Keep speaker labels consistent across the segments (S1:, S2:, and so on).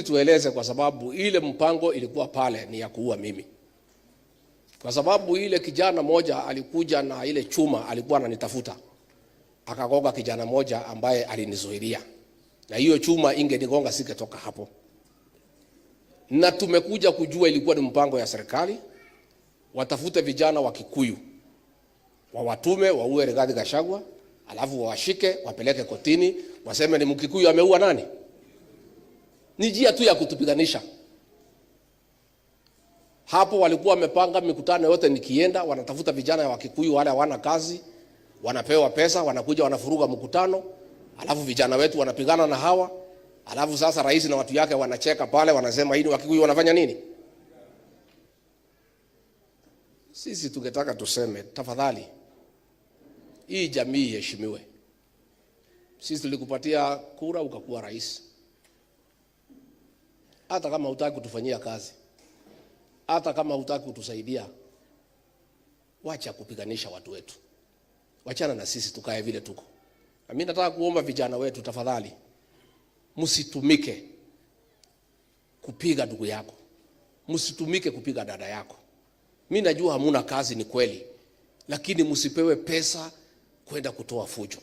S1: vizuri tueleze, kwa sababu ile mpango ilikuwa pale ni ya kuua mimi. Kwa sababu ile kijana moja alikuja na ile chuma, alikuwa ananitafuta, akagonga kijana moja ambaye alinizuilia, na hiyo chuma ingenigonga singetoka hapo. Na tumekuja kujua ilikuwa ni mpango ya serikali, watafute vijana wa Kikuyu, wawatume waue Rigathi Gachagua, alafu wawashike wapeleke kotini, waseme ni Mkikuyu ameua nani. Ni njia tu ya kutupiganisha. Hapo walikuwa wamepanga mikutano yote, nikienda wanatafuta vijana wa Kikuyu wale hawana kazi, wanapewa pesa, wanakuja wanafuruga mkutano, alafu vijana wetu wanapigana na hawa, alafu sasa rais na watu yake wanacheka pale, wanasema hii ni Wakikuyu wanafanya nini? Sisi tungetaka tuseme, tafadhali hii jamii iheshimiwe. Sisi tulikupatia kura ukakuwa rais. Hata kama hutaki kutufanyia kazi, hata kama hutaki kutusaidia, wacha kupiganisha watu wetu. Wachana na sisi tukae vile tuko. Na mimi nataka kuomba vijana wetu, tafadhali msitumike kupiga ndugu yako. Msitumike kupiga dada yako. Mimi najua hamuna kazi, ni kweli, lakini msipewe pesa kwenda kutoa fujo.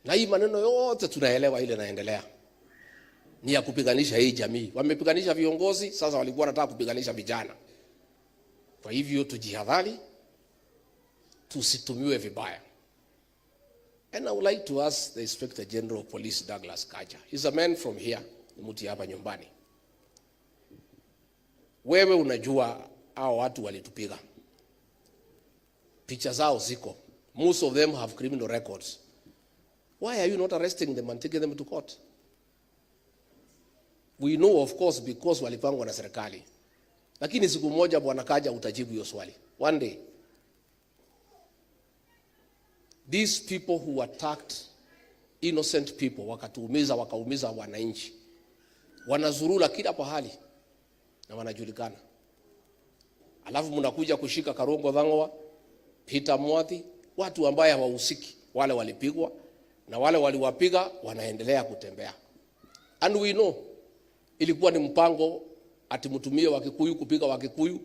S1: Na hii maneno yote tunaelewa ile naendelea ni ya kupiganisha hii jamii. Wamepiganisha viongozi, sasa walikuwa wanataka kupiganisha vijana. Kwa hivyo tujihadhari, tusitumiwe vibaya. And I would like to ask the Inspector General of Police, Douglas Kanja. He's a man from here, mti hapa nyumbani. Wewe unajua hao watu walitupiga. Picha zao ziko. Most of them have criminal records. Why are you not arresting them and taking them to court? We know, of course, because walipangwa na serikali. Lakini siku moja Bwana Kanja utajibu hiyo swali. One day. These people who attacked innocent people, wakatuumiza, wakaumiza wananchi, wanazurula kila pahali na wanajulikana. Alafu mnakuja kushika Karongo Dhangwa, Peter Mwathi, watu ambaye hawahusiki. Wale walipigwa na wale waliwapiga wanaendelea kutembea. And we know ilikuwa ni mpango ati mtumie Wakikuyu kupiga Wakikuyu,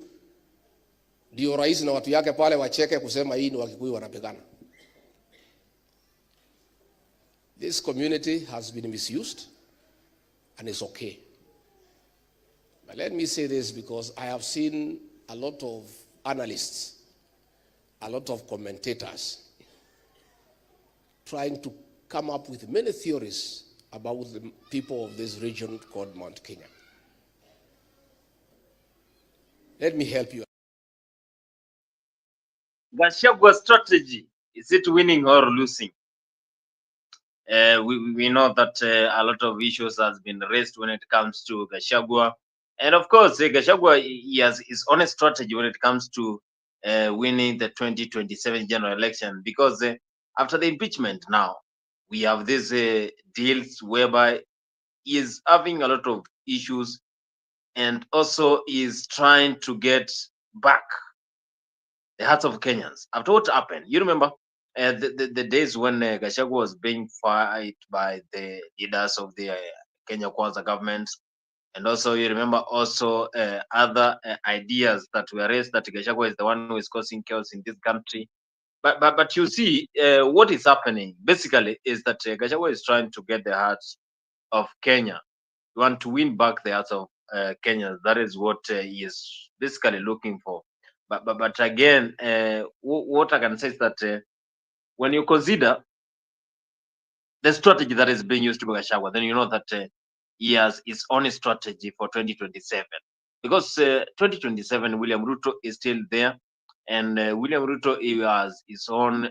S1: ndio rais na watu yake pale wacheke kusema hii ni Wakikuyu wanapigana. This community has been misused and it's okay. But let me say this, because I have seen a lot of analysts, a lot of commentators trying to come up with many theories about the people of this region called Mount Kenya. Let me help you.
S2: Gachagua's strategy, is it winning or losing? We know that a lot of issues has been raised when it comes to Gachagua. And of course, Gachagua, he has his own strategy when it comes to winning the 2027 general election. Because after the impeachment now, we have these deals whereby he is having a lot of issues and also is trying to get back the hearts of Kenyans. After what happened, you remember the days when Gachagua was being fired by the leaders of the Kenya Kwanza government, and also you remember also other ideas that were raised that Gachagua is the one who is causing chaos in this country. But you see, what is happening basically is that Gachagua is trying to get the hearts of Kenya. You want to win back the hearts of Kenyans. That is what he is basically looking for. But again, what I can say is that when you consider the strategy that is being used by Gachagua, then you know that he has his own strategy for 2027. Because 2027, William Ruto is still there. And William Ruto, he has his own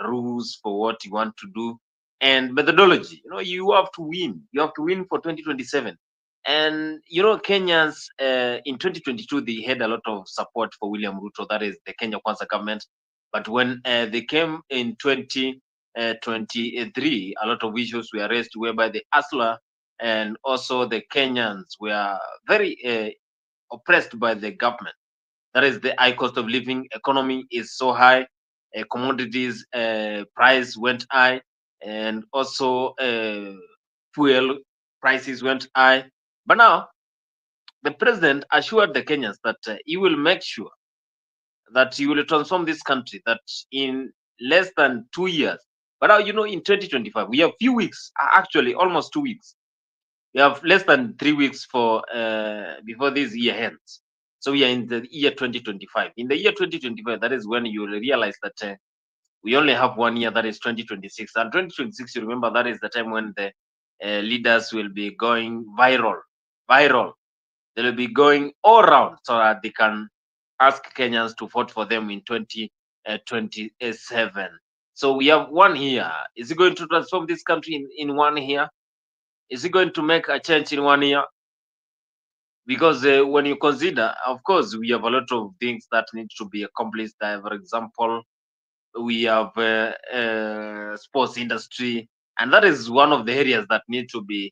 S2: rules for what he wants to do and methodology. You know, you have to win. You have to win for 2027. And, you know, Kenyans in 2022, they had a lot of support for William Ruto, that is the Kenya Kwanza government. But when they came in 2023, a lot of issues were raised whereby the hustler and also the Kenyans were very oppressed by the government. That is the high cost of living. Economy is so high. Commodities price went high, and also fuel prices went high. But now the president assured the Kenyans that he will make sure that he will transform this country, that in less than 2 years. But now, in 2025, we have few weeks, actually almost 2 weeks. We have less than 3 weeks for before this year ends. So we are in the year 2025. In the year 2025, that is when you will realize that we only have 1 year, that is 2026. And 2026, you remember, that is the time when the leaders will be going viral. Viral. They will be going all around so that they can ask Kenyans to vote for them in 2027. So we have 1 year. Is it going to transform this country in 1 year? Is it going to make a change in 1 year? Because when you consider, of course, we have a lot of things that need to be accomplished. For example, we have sports industry, and that is one of the areas that need to be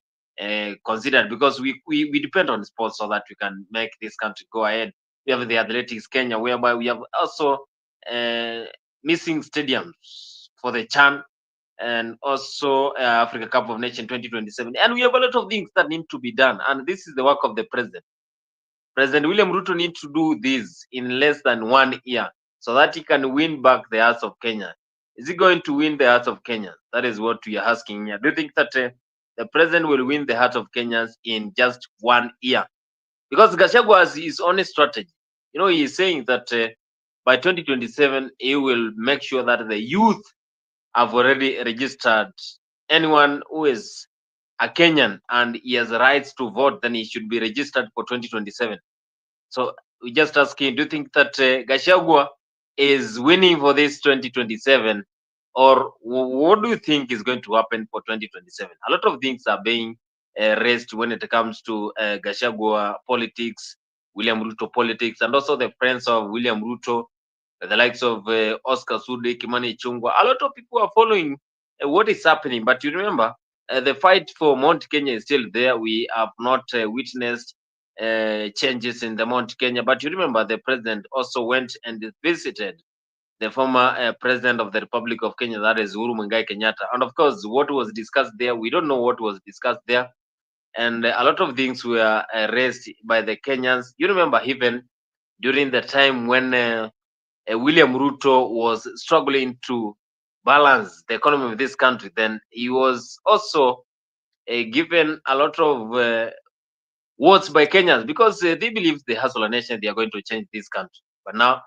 S2: considered, because we depend on sports so that we can make this country go ahead. We have the Athletics Kenya, whereby we have also uh, missing stadiums for the CHAN, and also Africa Cup of Nations 2027, and we have a lot of things that need to be done, and this is the work of the president. President William Ruto needs to do this in less than 1 year so that he can win back the hearts of Kenya. Is he going to win the hearts of Kenya? That is what we are asking here. Do you think that the president will win the heart of Kenyans in just 1 year? Because Gachagua has his own strategy. He is saying that by 2027, he will make sure that the youth have already registered. Anyone who is a Kenyan and he has rights to vote, then he should be registered for 2027. So we just asking, do you think that Gachagua is winning for this 2027, or what do you think is going to happen for 2027? A lot of things are being raised when it comes to Gachagua politics, William Ruto politics, and also the friends of William Ruto, the likes of Oscar Sudi, Kimani Chungwa. A lot of people are following what is happening, but you remember, the fight for Mount Kenya is still there. We have not witnessed changes in the Mount Kenya. But you remember, the president also went and visited the former president of the Republic of Kenya, that is Uhuru Muigai Kenyatta. And of course, what was discussed there, we don't know what was discussed there. And a lot of things were raised by the Kenyans. You remember, even during the time when William Ruto was struggling to balance the economy of this country, then he was also given a lot of words by Kenyans, because they believe the hustle nation, they are going to change this country. But now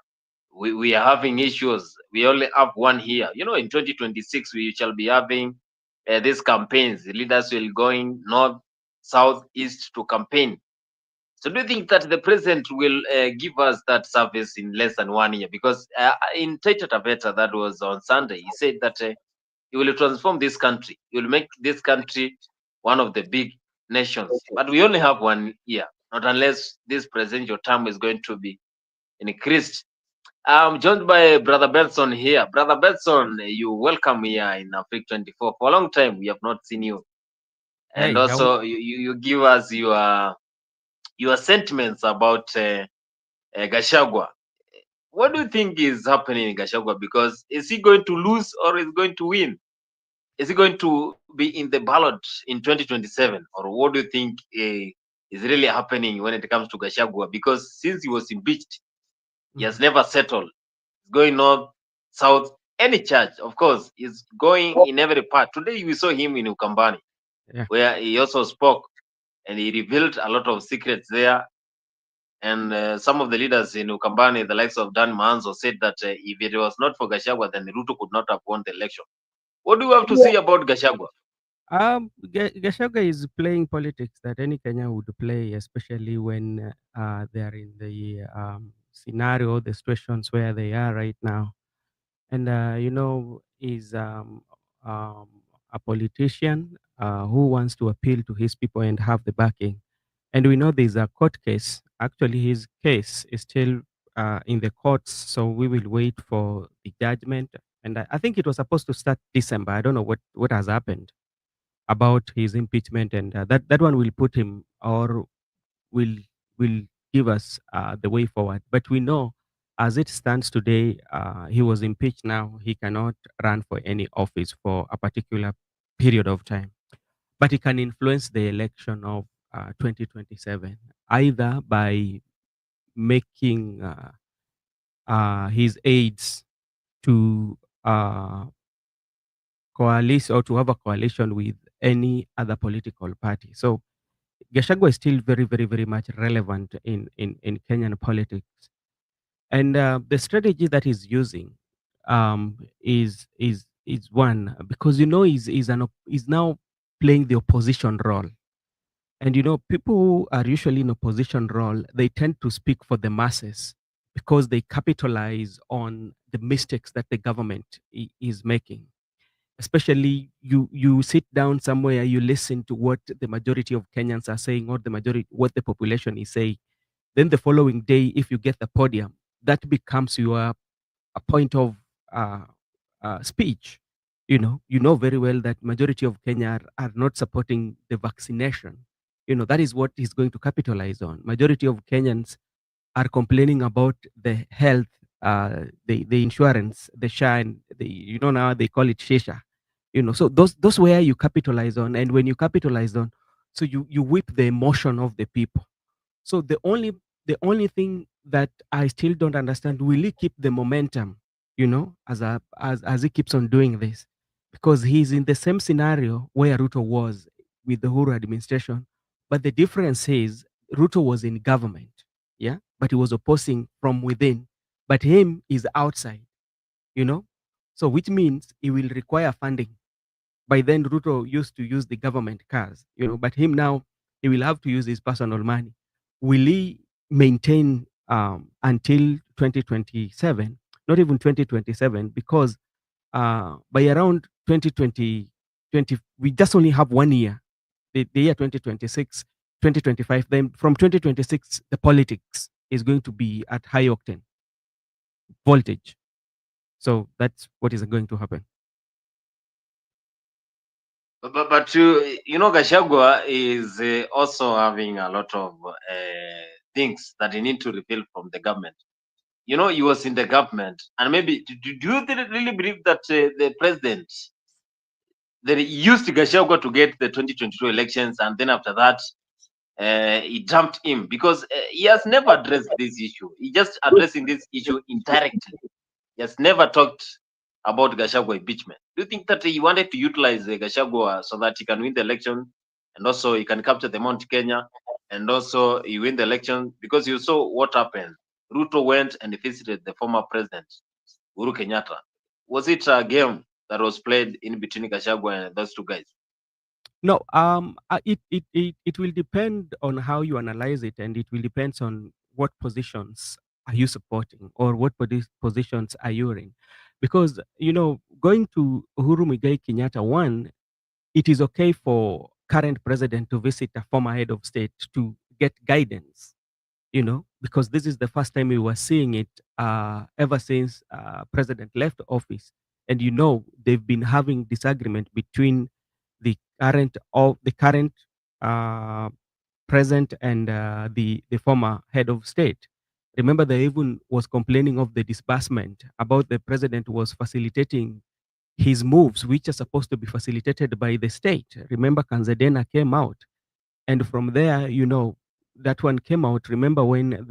S2: we are having issues. We only have 1 year. In 2026, we shall be having these campaigns. The leaders will going north, south, east to campaign. So do you think that the president will give us that service in less than 1 year? Because in Taita Taveta, that was on Sunday, he said that he will transform this country. He will make this country one of the big nations. But we only have 1 year, not unless this presidential term is going to be increased. I'm joined by Brother Benson here. Brother Benson, you welcome here in Africa 24. For a long time, we have not seen you. And
S3: Hey, how?
S2: also, you give us your sentiments about Gachagua. What do you think is happening in Gachagua? Because is he going to lose or is he going to win? Is he going to be in the ballot in 2027, or what do you think is really happening when it comes to Gachagua? Because since he was impeached, he has
S3: Mhm.
S2: never settled. He's going north, south, any church, of course, is going in every part. Today we saw him in Ukambani,
S3: Yeah.
S2: where he also spoke and he revealed a lot of secrets there. And some of the leaders in Ukambani, the likes of Dan Manzo, said that if it was not for Gachagua, then Ruto could not have won the election. What do you have to say about Gachagua?
S3: Gachagua is playing politics that any Kenyan would play, especially when they are in the scenario, the situations where they are right now. And is a politician who wants to appeal to his people and have the backing. And we know there's a court case. Actually, his case is still in the courts, so we will wait for the judgment. And I think it was supposed to start December. I don't know what has happened about his impeachment, and that one will put him, or will will give us the way forward. But we know, as it stands today, he was impeached. Now he cannot run for any office for a particular period of time. but he can influence the election of 2027 either by making his aides to uh, coalesce or to have a coalition with any other political party. So Gachagua is still very, very, very much relevant in Kenyan politics. And the strategy that he's using is one because he's now playing the opposition role. And people who are usually in opposition role, they tend to speak for the masses because they capitalize on the mistakes that the government is making. Especially you sit down somewhere, you listen to what the majority of Kenyans are saying or the majority what the population is saying. Then the following day, if you get the podium, that becomes your a point of uh, speech. You know very well that majority of Kenya are not supporting the vaccination. That is what he's going to capitalize on. Majority of Kenyans are complaining about the health, the insurance, the SHA, and now they call it Shisha. So those where you capitalize on, and when you capitalize on, so you whip the emotion of the people. So the only thing that I still don't understand, will he keep the momentum, as he keeps on doing this? Because he's in the same scenario where Ruto was with the Uhuru administration. But the difference is Ruto was in government, yeah, but he was opposing from within. But him is outside, you know. So which means he will require funding. By then, Ruto used to use the government cars, but him now, he will have to use his personal money. Will he maintain until 2027? Not even 2027, because by around 2020, we just only have 1 year, the year 2026, 2025. Then from 2026, the politics is going to be at high octane voltage. So that's what is going to happen.
S2: But Gachagua is also having a lot of things that he need to reveal from the government. He was in the government, and maybe do you really believe that the president that he used Gachagua to get the 2022 elections, and then after that he dumped him because he has never addressed this issue. He just addressing this issue indirectly. He has never talked about Gachagua impeachment. Do you think that he wanted to utilize Gachagua so that he can win the election, and also he can capture the Mount Kenya, and also he win the election? Because you saw what happened. Ruto went and visited the former president, Uhuru Kenyatta. Was it a game that was played in between Gachagua and those two guys?
S3: No, it will depend on how you analyze it, and it will depend on what positions are you supporting or what positions are you in. Because going to Uhuru Muigai Kenyatta, one, it is okay for current president to visit a former head of state to get guidance. Because this is the first time we were seeing it ever since president left office. And they've been having disagreement between the current uh, present and the former head of state. Remember, they even was complaining of the disbursement, about the president was facilitating his moves, which are supposed to be facilitated by the state. Remember, Kanzedena came out, and from there, that one came out. Remember when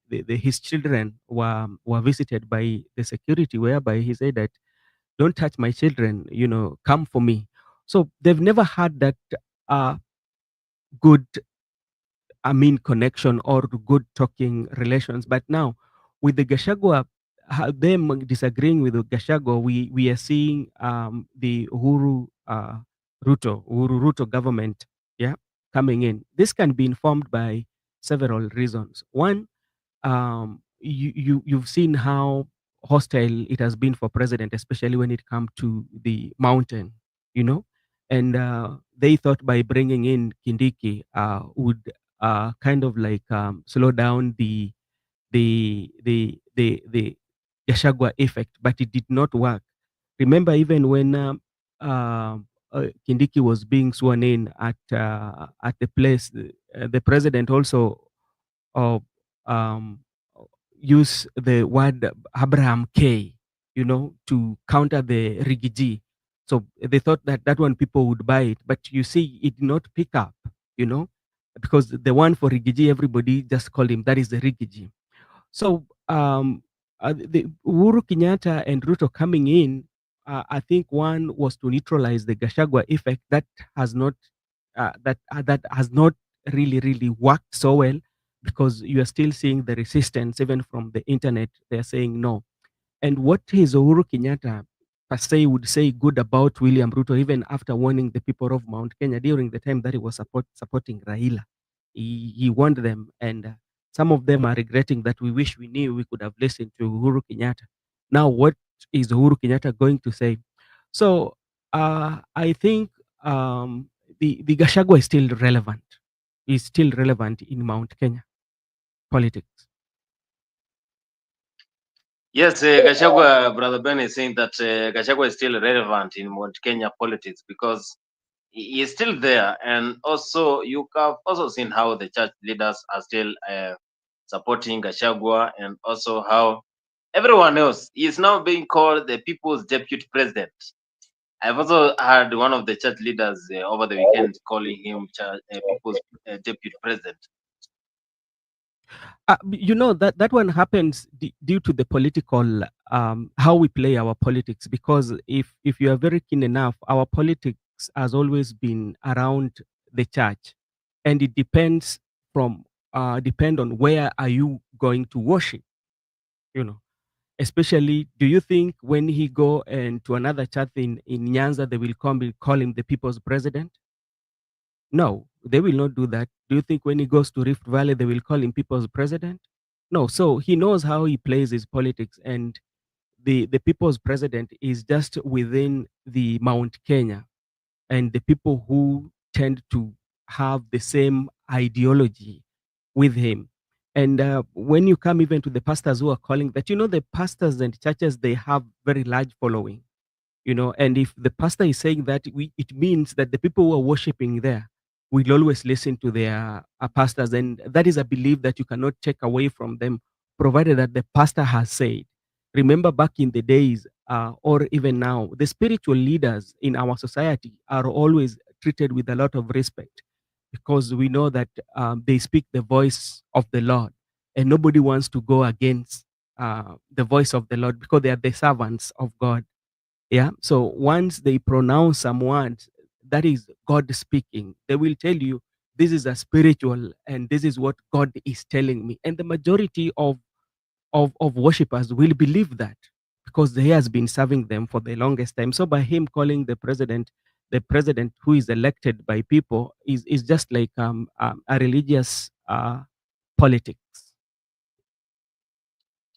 S3: his children were visited by the security, whereby he said that, "Don't touch my children, come for me." So they've never had that uh, good, connection or good talking relations. But now, with the Gachagua, them disagreeing with the Gachagua, we are seeing the Uhuru Ruto government, yeah, coming in. This can be informed by several reasons. One, you've seen how hostile it has been for president, especially when it comes to the mountain, you know, and they thought by bringing in Kindiki would kind of like slow down the Gachagua effect, but it did not work. Remember, even when Kindiki was being sworn in at the place, the president also uh, um, use the word Abraham K, to counter the Rigiji. So they thought that that one people would buy it, but you see, it did not pick up, you know, because the one for Rigiji, everybody just called him, that is the Rigiji. So the Uhuru Kenyatta and Ruto coming in, I think one was to neutralize the Gachagua effect that has not that has not really worked so well, because you are still seeing the resistance even from the internet. They are saying no. And what is Uhuru Kenyatta per se would say good about William Ruto, even after warning the people of Mount Kenya during the time that he was supporting Raila? He warned them, and some of them are regretting that we wish we knew we could have listened to Uhuru Kenyatta. Now, what is Uhuru Kenyatta going to say? So I think the Gachagua is still relevant. Is still relevant in Mount Kenya politics.
S2: Yes, Gachagua, Brother Ben is saying that Gachagua is still relevant in Mount Kenya politics because he is still there. And also, you have also seen how the church leaders are still supporting Gachagua, and also how everyone else is now being called the people's deputy president. I've also heard one of the church leaders over the weekend calling him people's deputy president.
S3: You know that that one happens due to the political how we play our politics. Because if you are very keen enough, our politics has always been around the church, and it depends from depend on where are you going to worship. You know, especially, do you think when he go and to another church in Nyanza, they will call him the people's president? No, they will not do that. Do you think when he goes to Rift Valley, they will call him people's president? No. So he knows how he plays his politics, and the people's president is just within the Mount Kenya, and the people who tend to have the same ideology with him. And when you come even to the pastors who are calling that, you know, the pastors and churches, they have very large following, you know. And if the pastor is saying that, it means that the people who are worshiping there will always listen to their pastors, and that is a belief that you cannot take away from them, provided that the pastor has said. Remember, back in the days, or even now, the spiritual leaders in our society are always treated with a lot of respect, because we know that they speak the voice of the Lord, and nobody wants to go against the voice of the Lord, because they are the servants of God. Yeah. So once they pronounce some words, that is God speaking. They will tell you, this is a spiritual, and this is what God is telling me. And the majority of worshippers will believe that, because he has been serving them for the longest time. So by him calling the president who is elected by people, is just like a religious politics.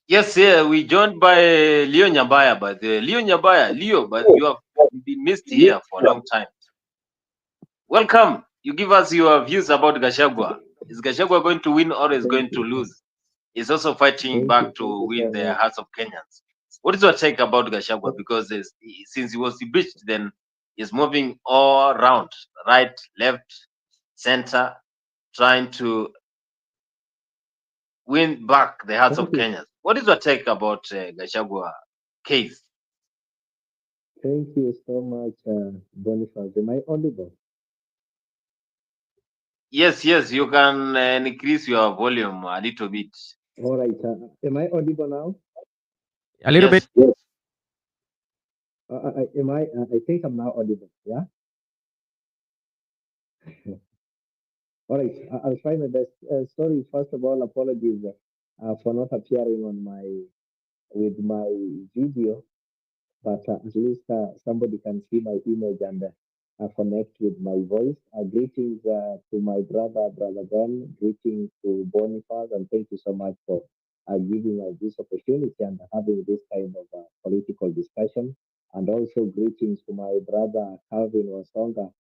S2: Yes, yeah, we joined by Leo Nyabaya, but Leo Nyabaya, Leo, but you have been missed here for a long time. Welcome. You give us your views about Gachagua. Is Gachagua going to win or is going to lose? He's also fighting back to win the hearts of Kenyans. What is your take about Gachagua? Because since he was impeached, then he's moving all around, right, left, center, trying to win back the hearts of Kenyans. What is your take about Gachagua case?
S4: Thank you so much, Boniface. Am I audible?
S2: Yes, yes, you can increase your volume a little bit.
S4: All right. Am I audible now?
S3: A little
S2: Yes.
S3: bit.
S4: Yes. Am I? I think I'm now audible. Yeah. All right. I'll try my best. Sorry. First of all, apologies for not appearing on my with my video, but at least somebody can see my image and connect with my voice. Greetings to my brother Ben. Greetings to Boniface, and thank you so much for giving us this opportunity and having this kind of political discussion. And also greetings to my brother Calvin Wasonga.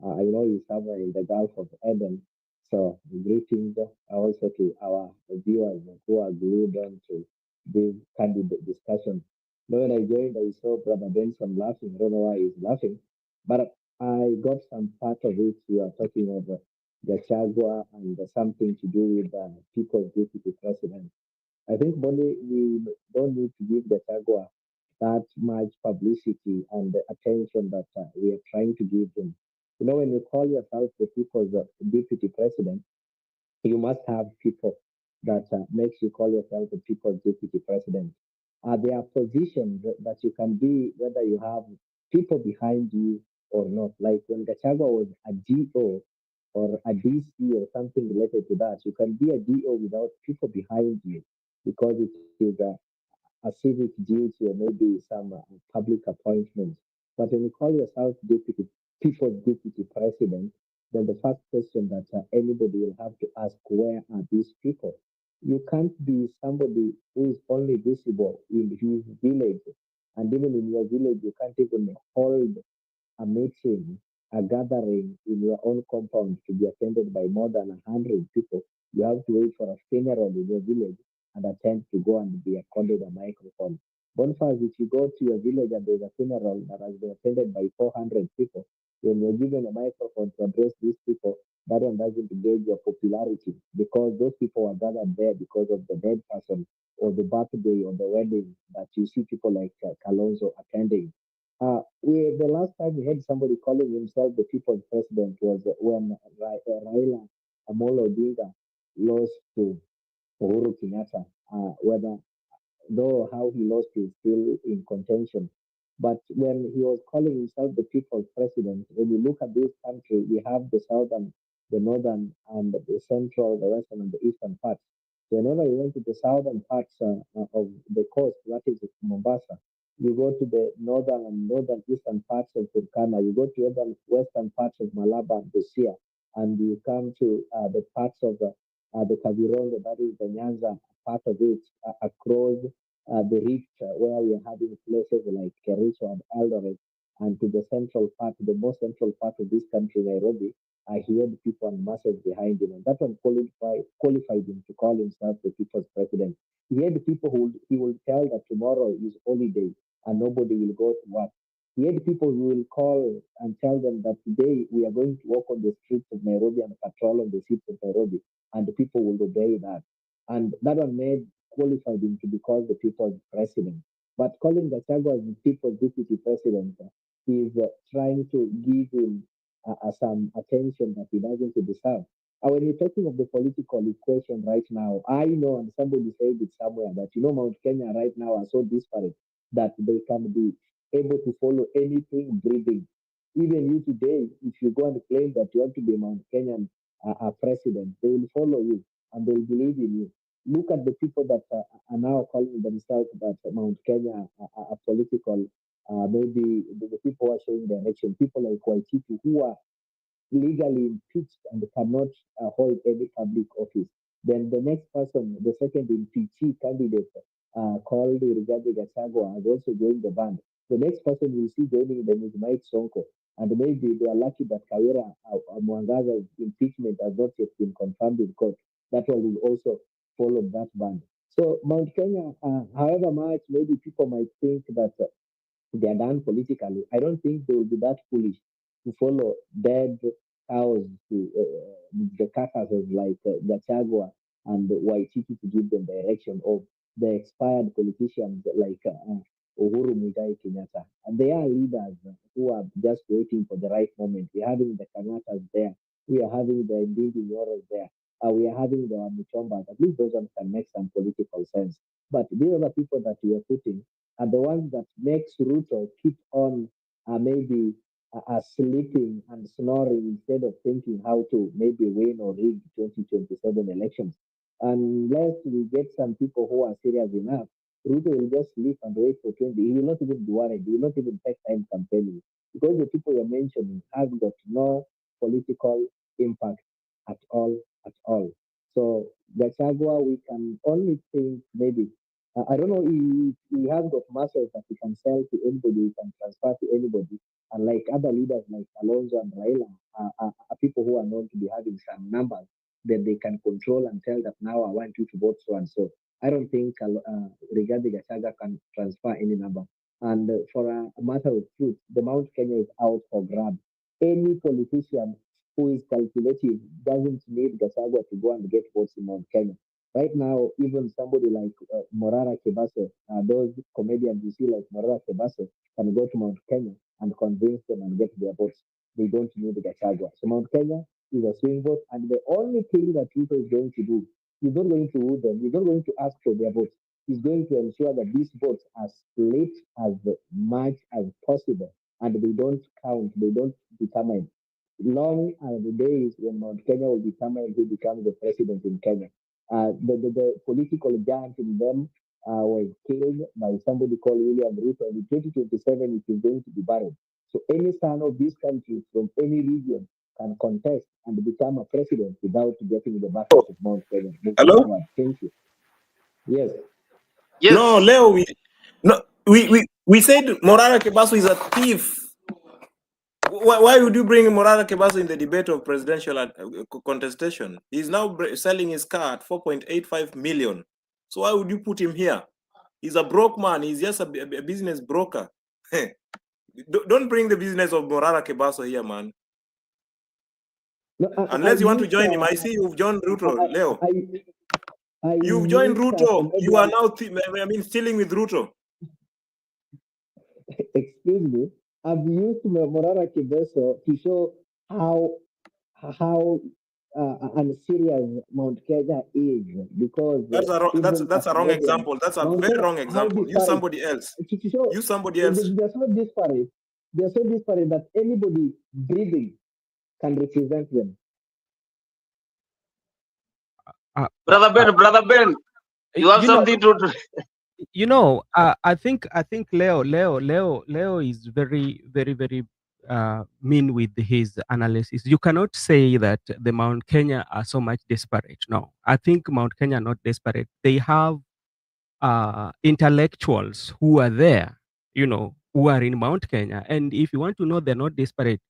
S4: I know he's somewhere in the Gulf of Eden. So greetings also to our viewers who are glued on to this candidate discussion. Now, when I joined, I saw Brother Benson laughing. I don't know why he's laughing, but I got some part of it. We are talking of Gachagua and something to do with people's deputy president. I think, Bonnie, we don't need to give Gachagua that much publicity and attention that we are trying to give him. You know, when you call yourself the people's deputy president, you must have people that makes you call yourself the people's deputy president. There are positions that you can be whether you have people behind you or not. Like when Gachagua was a DO or a DC or something related to that, you can be a DO without people behind you because it is a civic duty or maybe some public appointment. But when you call yourself deputy, people's deputy president, then the first question that anybody will have to ask, where are these people? You can't be somebody who is only visible in his village. And even in your village, you can't even hold a meeting, a gathering in your own compound to be attended by more than 100 people. You have to wait for a funeral in your village and attempt to go and be accorded a microphone. Bonfires, if you go to your village and there's a funeral that has been attended by 400 people, when you're given a microphone to address these people, that one doesn't gauge your popularity because those people are gathered there because of the dead person or the birthday or the wedding that you see people like Kalonzo attending. The last time we had somebody calling himself the people's president was when Raila Amolo Odinga lost to Uhuru Kenyatta. Whether though how he lost is still in contention. But when he was calling himself the people's president, when you look at this country, we have the southern, the northern, and the central, the western, and the eastern parts. So whenever you went to the southern parts of the coast, that is Mombasa, you go to the northern and northern eastern parts of Turkana, you go to the western parts of Malaba and Busia, and you come to the parts of the Kavirondo, that is the Nyanza part of it, across the rift where we are having places like Kericho and Eldoret, and to the central part, the most central part of this country, Nairobi, he had people and masses behind him, and that one qualified him to call himself the people's president. He had people who he will tell that tomorrow is holiday and nobody will go to work. He had people who will call and tell them that today we are going to walk on the streets of Nairobi and patrol on the streets of Nairobi, and the people will obey that. And that one made qualified him to be called the people's president. But calling Gachagua the people's deputy president is trying to give him some attention that he doesn't deserve. When you're talking of the political equation right now, I know, and somebody said it somewhere, that Mount Kenya right now are so disparate that they can be able to follow anything breathing. Even you today, if you go and claim that you want to be Mount Kenyan president, they will follow you and they will believe in you. Look at the people that are now calling themselves that Mount Kenya are political. Maybe the people who are showing direction, people like Waititi who are legally impeached and cannot hold any public office. Then the next person, the second impeachee candidate, called Rigathi Gachagua, has also joined the band. The next person we see joining them is Mike Sonko. And maybe they are lucky that Kawira Mwangaza's impeachment has not yet been confirmed in court. That one will also follow that band. So Mount Kenya, however much maybe people might think that they are done politically, I don't think they will be that foolish to follow dead cows to the carcasses like Gachagua and Waititi to give them direction, of the expired politicians like Uhuru Muigai Kenyatta. And they are leaders who are just waiting for the right moment. We're having the Kanyattas there. We are having the Ndindi Nyoros there. We are having the Muchombas. At least those ones can make some political sense. But these other people that we are putting are the ones that makes Ruto keep on maybe sleeping and snoring instead of thinking how to maybe win or rig 2027 elections. Unless we get some people who are serious enough, Ruto will just sleep and wait for 20. He will not even be worried. He will not even take time campaigning because the people you're mentioning have got no political impact at all, at all. So Gachagua, we can only think maybe I don't know. He has got muscles that he can sell to anybody, he can transfer to anybody. And like other leaders like Alonso and Raila are people who are known to be having some numbers that they can control and tell that now I want you to vote so and so. I don't think Rigathi Gachagua can transfer any number. And for a matter of truth, the Mount Kenya is out for grab. Any politician who is calculative doesn't need Gachagua to go and get votes in Mount Kenya. Right now, even somebody like Morara Kebaso, those comedians you see like Morara Kebaso can go to Mount Kenya and convince them and get their votes. They don't need the Gachagua. So Mount Kenya is a swing vote, and the only thing that Ruto is going to do, he's not going to woo them, he's not going to ask for their votes. He's going to ensure that these votes are split as much as possible, and they don't count, they don't determine. Long are the days when Mount Kenya will determine who becomes the president in Kenya. The political giant in them was killed by somebody called William Ruto, and in 2027 it is going to be buried. So any son of this country from any region can contest and become a president without getting the backup of Mount Kenya.
S5: Hello?
S4: Thank you. Yes.
S2: Yes.
S5: No, Leo, we said Morara Kebaso is a thief. Why would you bring Morara Kebaso in the debate of presidential contestation? He's now selling his car at 4.85 million. So why would you put him here? He's a broke man. He's just a business broker. Don't bring the business of Morara Kebaso here, man.
S4: No,
S5: Unless you want to join him. I see you've joined Ruto, Leo. You've joined Ruto. You are now, stealing with Ruto.
S4: Excuse me. I've used Morara Kebaso to show how unserious Mount Kenya is, because
S5: that's a wrong example. That's a very wrong example. Use somebody else. Use somebody else.
S4: They're so disparate. They're so disparate that anybody breathing can represent them.
S2: Brother Ben, you have something to.
S3: I think Leo is very, very, very mean with his analysis. You cannot say that the Mount Kenya are so much desperate. No, I think Mount Kenya are not desperate. They have intellectuals who are there, who are in Mount Kenya. And if you want to know they're not desperate,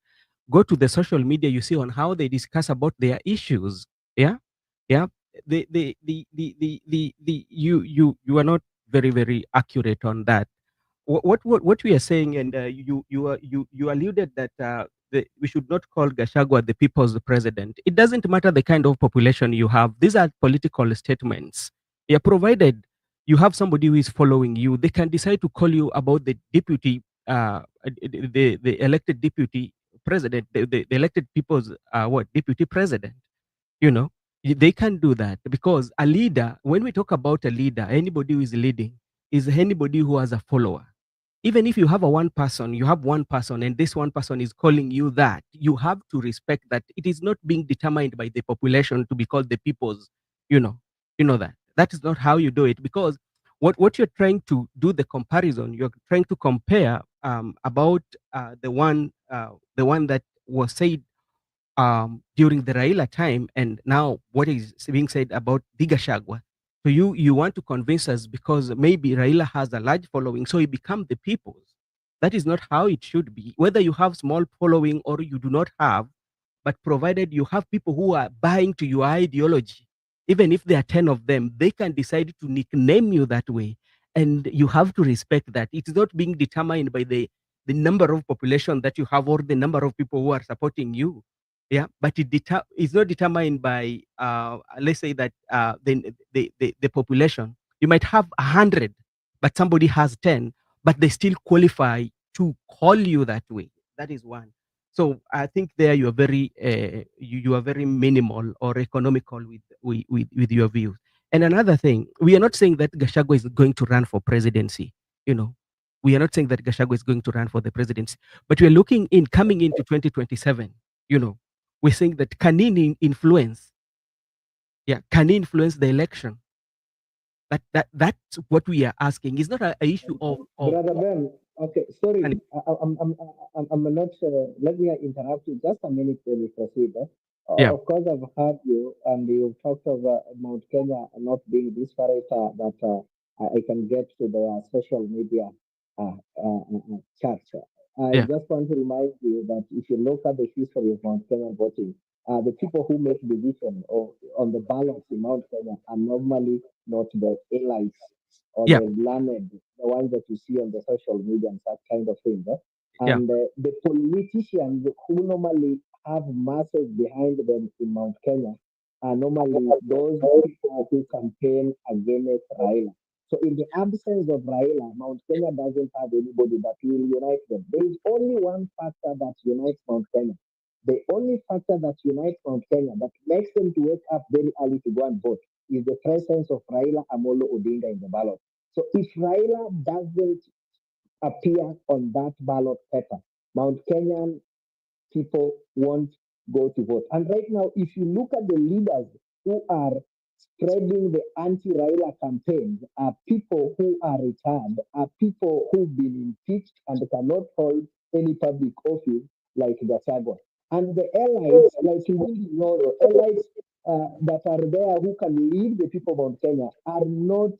S3: go to the social media. You see on how they discuss about their issues. Yeah. You are not very, very accurate on that. What we are saying, and you alluded that we should not call Gachagua the people's president. It doesn't matter the kind of population you have. These are political statements. Yeah, provided you have somebody who is following you, they can decide to call you about the deputy, the elected deputy president, the elected people's deputy president. They can do that, because a leader, when we talk about a leader, anybody who is leading is anybody who has a follower. Even if you have one person, and this one person is calling you that, you have to respect that it is not being determined by the population to be called the people's, that is not how you do it, because what you're trying to do the comparison, you're trying to compare about the one that was said during the Raila time, and now what is being said about Gachagua. So you want to convince us because maybe Raila has a large following, so he become the people's. That is not how it should be. Whether you have small following or you do not have, but provided you have people who are buying to your ideology, even if there are 10 of them, they can decide to nickname you that way. And you have to respect that. It's not being determined by the number of population that you have or the number of people who are supporting you. Yeah, but it's not determined by, let's say that the population. You might have 100, but somebody has 10, but they still qualify to call you that way. That is one. So I think there you are very you are very minimal or economical with your views. And another thing, we are not saying that Gachagua is going to run for presidency. We are not saying that Gachagua is going to run for the presidency, but we are looking in coming into 2027. We're saying that can he influence? Yeah, can he influence the election? That's what we are asking. It's not an issue of
S4: Brother Ben. Okay, sorry, I'm not. Let me interrupt you just a minute when we proceed.
S3: Yeah.
S4: Of course, I've heard you, and you've talked of Mount Kenya not being disparate. That I can get to the social media chat. I just want to remind you that if you look at the history of Mount Kenya voting, the people who make decisions on the ballots in Mount Kenya are normally not the elites or the learned, the ones that you see on the social media and that kind of thing. And the politicians who normally have masses behind them in Mount Kenya are normally those people who campaign against Raila. So in the absence of Raila, Mount Kenya doesn't have anybody that will unite them. There is only one factor that unites Mount Kenya. The only factor that unites Mount Kenya, that makes them to wake up very early to go and vote, is the presence of Raila Amolo Odinga in the ballot. So if Raila doesn't appear on that ballot paper, Mount Kenyan people won't go to vote. And right now, if you look at the leaders who are spreading the anti-Raila campaigns, are people who are retired, are people who've been impeached and cannot hold any public office like Gachagua. And the allies, like Nyoro, allies that are there who can lead the people of Mount Kenya are not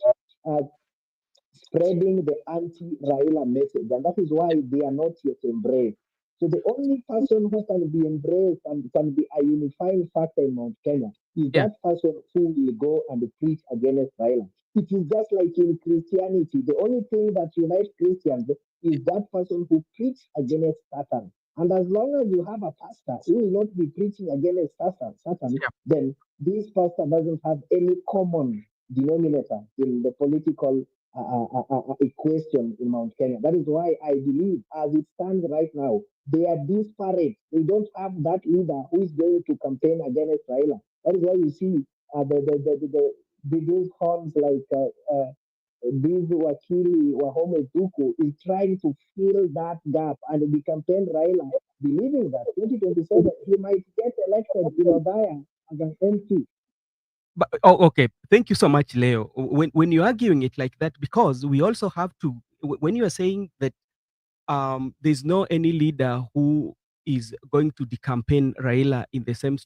S4: spreading the anti-Raila message, and that is why they are not yet embraced. So the only person who can be embraced and can be a unifying factor in Mount Kenya is
S3: Yeah.
S4: that person who will go and preach against Raila. It is just like in Christianity. The only thing that unites Christians is that person who preaches against Satan. And as long as you have a pastor who will not be preaching against Satan,
S3: Yeah.
S4: then this pastor doesn't have any common denominator in the political equation in Mount Kenya. That is why I believe, as it stands right now, they are disparate. They don't have that leader who is going to campaign against Raila. That is why you see these horns like this Wakili Wahome Duku is trying to fill that gap and the campaign Raila, believing that 2027 he might get elected in Odaya as an MP.
S3: But okay, thank you so much, Leo. When you're arguing it like that, because we also have to, when you are saying that there's no any leader who is going to decampaign Raila in the same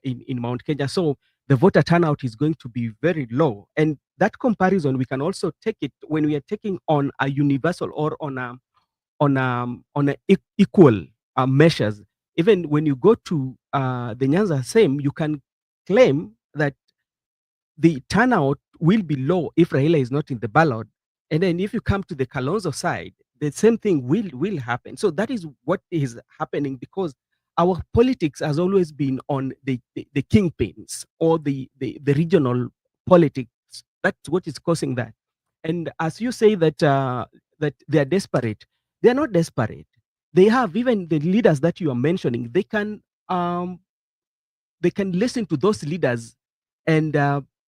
S3: in Mount Kenya, so the voter turnout is going to be very low. And that comparison, we can also take it when we are taking on a universal or on a equal measures. Even when you go to the Nyanza same, you can claim that the turnout will be low if Raila is not in the ballot. And then if you come to the Kalonzo side, the same thing will happen. So that is what is happening, because our politics has always been on the kingpins or the regional politics. That's what is causing that. And as you say that that they are desperate, they are not desperate. They have, even the leaders that you are mentioning, they can listen to those leaders and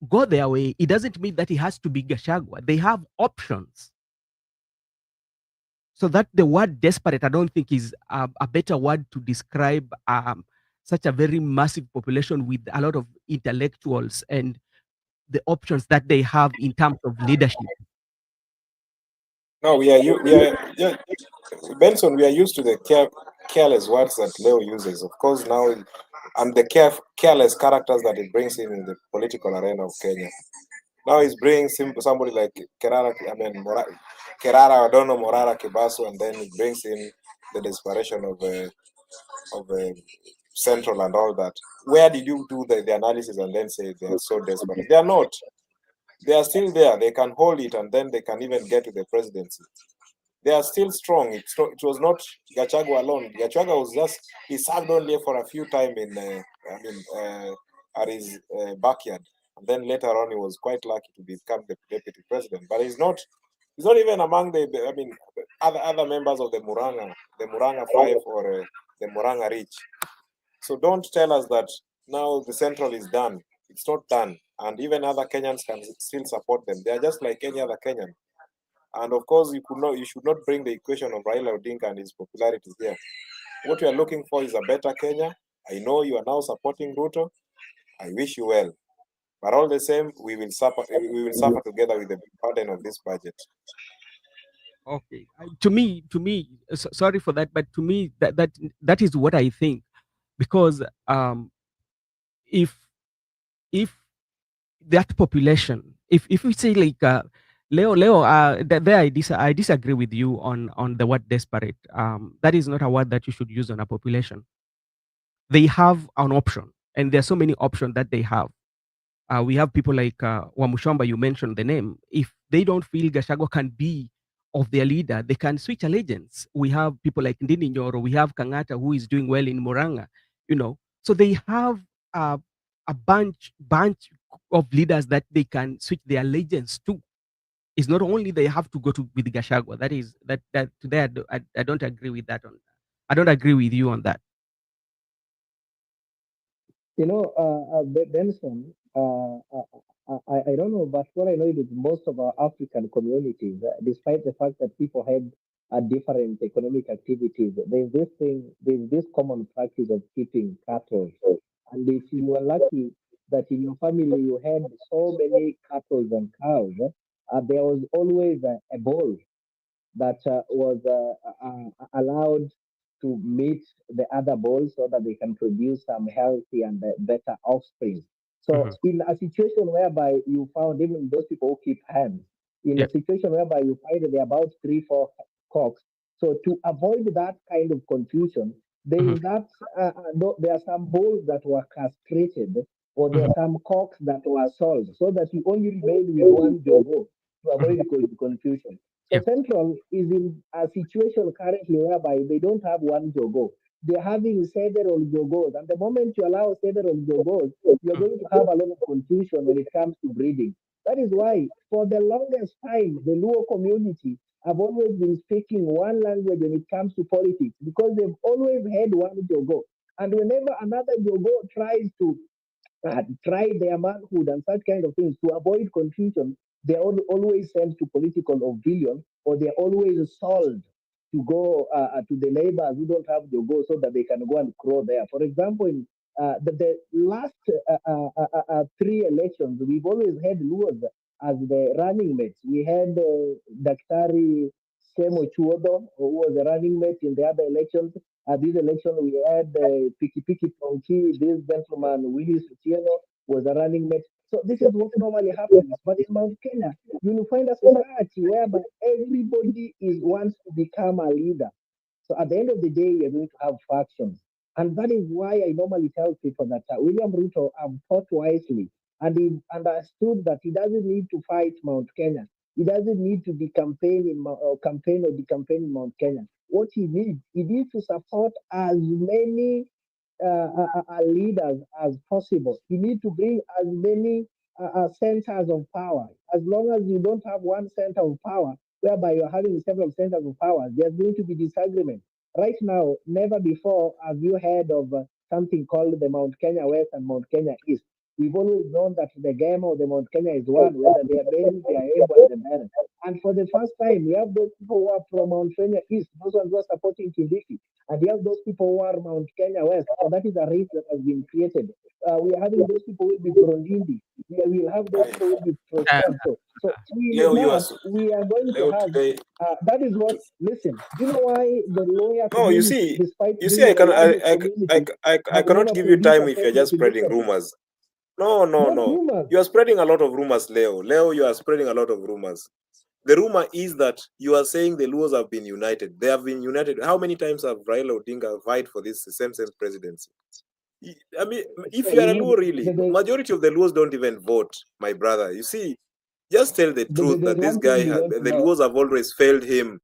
S3: go their way. It doesn't mean that it has to be Gachagua. They have options. So that the word desperate, I don't think is a better word to describe such a very massive population with a lot of intellectuals and the options that they have in terms of leadership.
S5: No, yeah, Benson, we are used to the careless words that Leo uses. Of course, now, and the careless characters that he brings in the political arena of Kenya. Now he's bringing somebody like Kerara, Kerara, I don't know, Morara Kibasu, and then he brings in the desperation of Central and all that. Where did you do the analysis and then say they are so desperate? They are not. They are still there. They can hold it, and then they can even get to the presidency. They are still strong. It was not Gachagua alone. Gachagua was he served only for a few times in, at his backyard. And then later on, he was quite lucky to become the deputy president. But he's not even among other members of the Muranga Five or the Muranga Reach. So don't tell us that now the Central is done. It's not done. And even other Kenyans can still support them. They are just like any other Kenyan. And of course, you should not bring the equation of Raila Odinga and his popularity here. What we are looking for is a better Kenya. I know you are now supporting Ruto. I wish you well. But all the same, we will suffer together with the burden of this budget.
S3: Okay. To me, sorry for that, but to me, that is what I think, because if that population, if we say like Leo, there I disagree with you on the word desperate. That is not a word that you should use on a population. They have an option, and there are so many options that they have. We have people like Wamushamba, you mentioned the name. If they don't feel Gachagua can be of their leader, they can switch allegiance. We have people like Ndini Nyoro, we have Kangata, who is doing well in Moranga, So they have a bunch of leaders that they can switch their allegiance to. It's not only they have to go to with Gachagua. That today I don't agree with that. I don't agree with you on that.
S4: Benson, I don't know, but what I know is most of our African communities, despite the fact that people had different economic activities, there's this common practice of keeping cattle. And if you were lucky that in your family you had so many cattle and cows, there was always a bull that was allowed to meet the other bulls so that they can produce some healthy and better offspring. So in a situation whereby you found even those people who keep hens, in a situation whereby you find there are about 3-4 cocks. So to avoid that kind of confusion, there is that there are some bulls that were castrated, or there are some cocks that were sold, so that you only remain with one jogo to avoid the confusion. So Central is in a situation currently whereby they don't have one jogo. They're having several jogos. And the moment you allow several jogos, you're going to have a lot of confusion when it comes to breeding. That is why, for the longest time, the Luo community have always been speaking one language when it comes to politics, because they've always had one jogo. And whenever another jogo tries to try their manhood and such kind of things, to avoid confusion, they're always sent to political obedience, or they're always sold to go to the neighbors who don't have jogo, so that they can go and crow there. For example, in the last 3 elections, we've always had Luos as the running mates. We had Daktari Semo Chuodo, who was the running mate in the other elections. This election, we had Piki Piki Ponki, this gentleman, Willis Otieno, was a running mate. So this is what normally happens. But in Mount Kenya, you will find a society whereby everybody wants to become a leader. So at the end of the day, you're going to have factions. And that is why I normally tell people that William Ruto thought wisely, and he understood that he doesn't need to fight Mount Kenya. He doesn't need to be campaign in Mount Kenya. What he needs to support as many leaders as possible. You need to bring as many centers of power. As long as you don't have one center of power, whereby you're having several centers of power, there's going to be disagreement. Right now, never before have you heard of something called the Mount Kenya West and Mount Kenya East. We've always known that the game of the Mount Kenya is one, whether they are Beni, they are able, and the Beren. And for the first time, we have those people who are from Mount Kenya East, those ones who are supporting Kindiki. And we have those people who are Mount Kenya West. So that is a race that has been created. We are having those people who will be from Ndindi. We will have those people who will be from Shanto. So we are going to have, that is what, listen, do you know why the lawyer community, despite
S5: I cannot give you time if you're just spreading rumors. No.
S4: Rumors.
S5: You are spreading a lot of rumors, Leo. You are spreading a lot of rumors. The rumor is that you are saying the Luos have been united. They have been united. How many times have Raila Odinga fight for this same presidency? I mean, if you are a Luo, really, majority of the Luos don't even vote, my brother. You see, just tell the truth that this guy, the Luos have always failed him.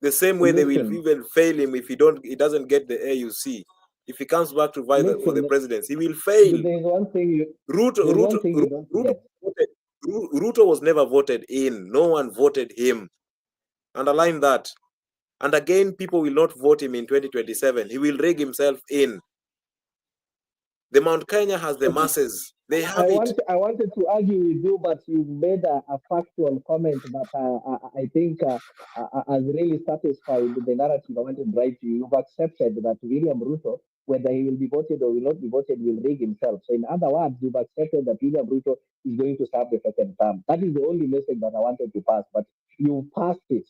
S5: The same way they will even fail him if he doesn't get the AUC. If he comes back to fight for the presidency, he will fail.
S4: There's one thing
S5: Ruto was never voted in. No one voted him. Underline that. And again, people will not vote him in 2027. He will rig himself in. The Mount Kenya has the masses. They have it.
S4: I wanted to argue with you, but you made a factual comment that I think has really satisfied the narrative I wanted to drive to you. You've accepted that William Ruto, whether he will be voted or will not be voted, will rig himself. So in other words, you've accepted that William Ruto is going to serve the second term. That is the only message that I wanted to pass, but you passed it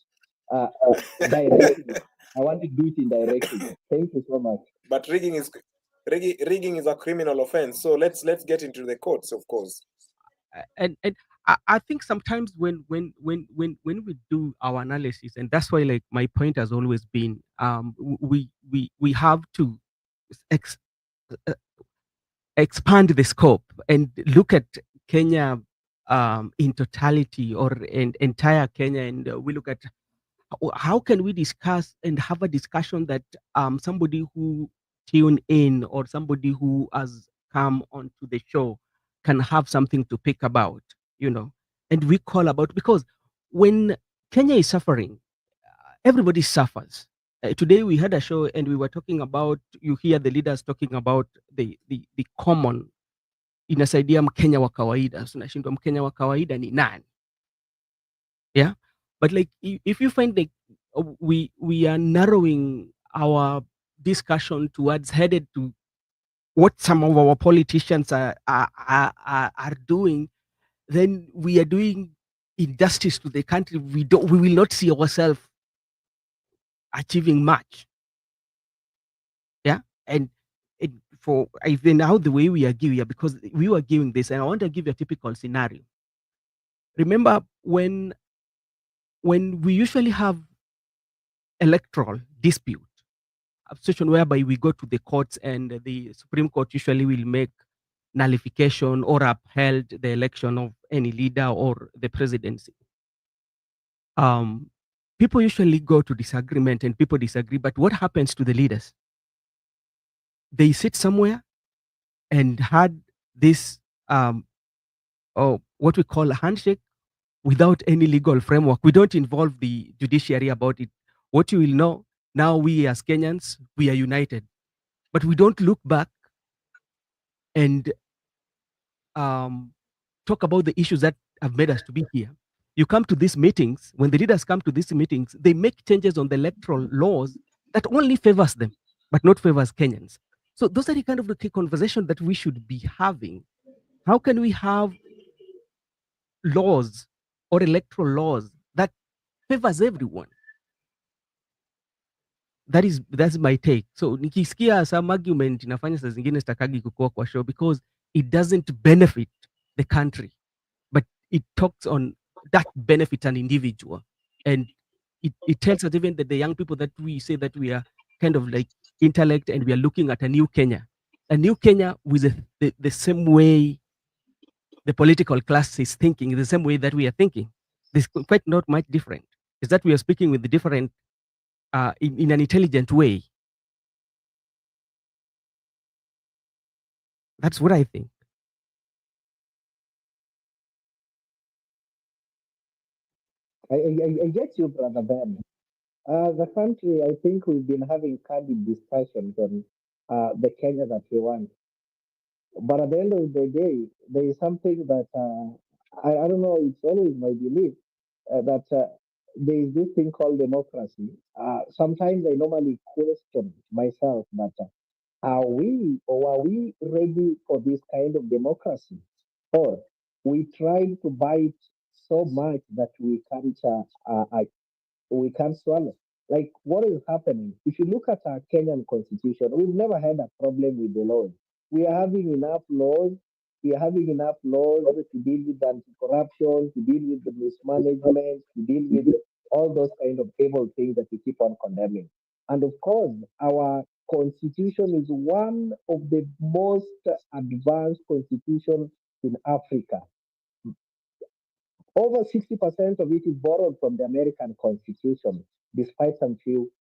S4: directly. I want to do it indirectly. Thank you so much.
S5: But rigging is a criminal offense. So let's get into the courts, of course.
S3: And I think sometimes when we do our analysis, and that's why, like, my point has always been, we have to expand the scope and look at Kenya in totality, or in entire Kenya, and we look at how can we discuss and have a discussion that somebody who tune in, or somebody who has come onto the show can have something to pick about, and we call about, because when Kenya is suffering, everybody suffers. Today we had a show and we were talking about, you hear the leaders talking about the common, inasaidia Mkenya wa kawaida. Tunashindwa Mkenya wa kawaida ni nani? Yeah. But like, if you find that we are narrowing our discussion towards headed to what some of our politicians are doing, then we are doing injustice to the country. We will not see ourselves achieving much. Yeah. And for even now the way we are giving, because we were giving this, and I want to give you a typical scenario. Remember when we usually have electoral dispute, a situation whereby we go to the courts and the Supreme Court usually will make nullification or upheld the election of any leader or the presidency. People usually go to disagreement and people disagree, but what happens to the leaders? They sit somewhere and had this or what we call a handshake without any legal framework. We don't involve the judiciary about it. What you will know, now we as Kenyans, we are united, but we don't look back and talk about the issues that have made us to be here. You come to these meetings, when the leaders come to these meetings, they make changes on the electoral laws that only favors them, but not favors Kenyans. So those are the kind of the key conversation that we should be having. How can we have laws or electoral laws that favors everyone? That's my take. So nikisikia some argument inafanya saa zingine sitakagi kukua kwa show because it doesn't benefit the country, but it talks on that benefit an individual. And it tells us even that the young people that we say that we are kind of like intellect and we are looking at a new Kenya with the same way the political class is thinking, the same way that we are thinking. There's quite not much different. Is that we are speaking with the different in an intelligent way. That's what I think.
S4: I get you, Brother Ben. The country, I think we've been having candid discussions on the Kenya that we want. But at the end of the day, there is something that I don't know, it's always my belief that there is this thing called democracy. Sometimes I normally question myself that are we ready for this kind of democracy? Or we try to bite so much that we can't swallow. Like what is happening? If you look at our Kenyan constitution, we've never had a problem with the laws. We are having enough laws. We are having enough laws to deal with anti-corruption, to deal with the mismanagement, to deal with all those kind of evil things that we keep on condemning. And of course, our constitution is one of the most advanced constitutions in Africa. Over 60% of it is borrowed from the American Constitution, despite some few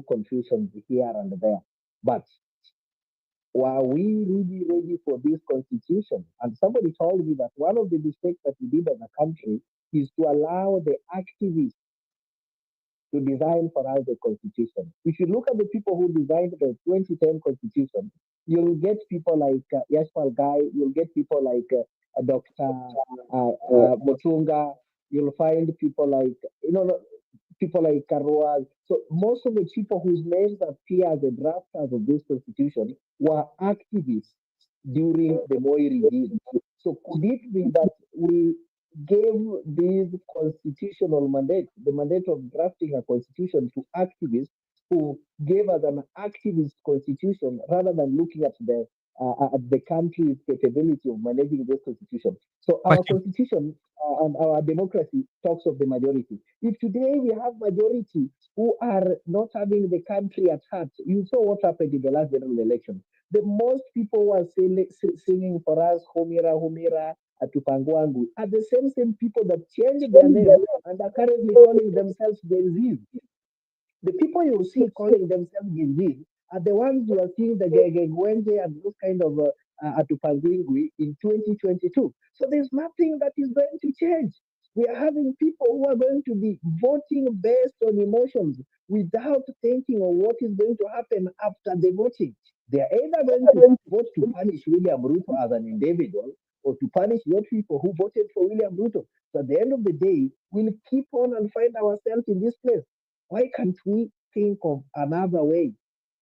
S4: confusions here and there. But were we really ready for this constitution? And somebody told me that one of the mistakes that we did as a country is to allow the activists to design for us the constitution. If you look at the people who designed the 2010 constitution, you'll get people like Yashpal Gai, you'll get people like Dr. Mutunga, you'll find people like, people like Karua. So most of the people whose names appear as the drafters of this constitution were activists during the Moi regime. So could it be that we gave this constitutional mandate, the mandate of drafting a constitution, to activists who gave us an activist constitution rather than looking at the country's capability of managing this constitution? So our constitution and our democracy talks of the majority. If today we have majority who are not having the country at heart, you saw what happened in the last general election. The most people were singing for us, Homira, Homira, Atupangwangu, are the same people that changed their name and are currently calling themselves Gen Z. The people you see calling themselves Gen Z are the ones who are seeing the Gegegwenje and those kind of Atupangwingwi in 2022. So there's nothing that is going to change. We are having people who are going to be voting based on emotions without thinking of what is going to happen after the voting. They are either going to vote to punish William Ruto as an individual or to punish those people who voted for William Ruto. So at the end of the day, we'll keep on and find ourselves in this place. Why can't we think of another way?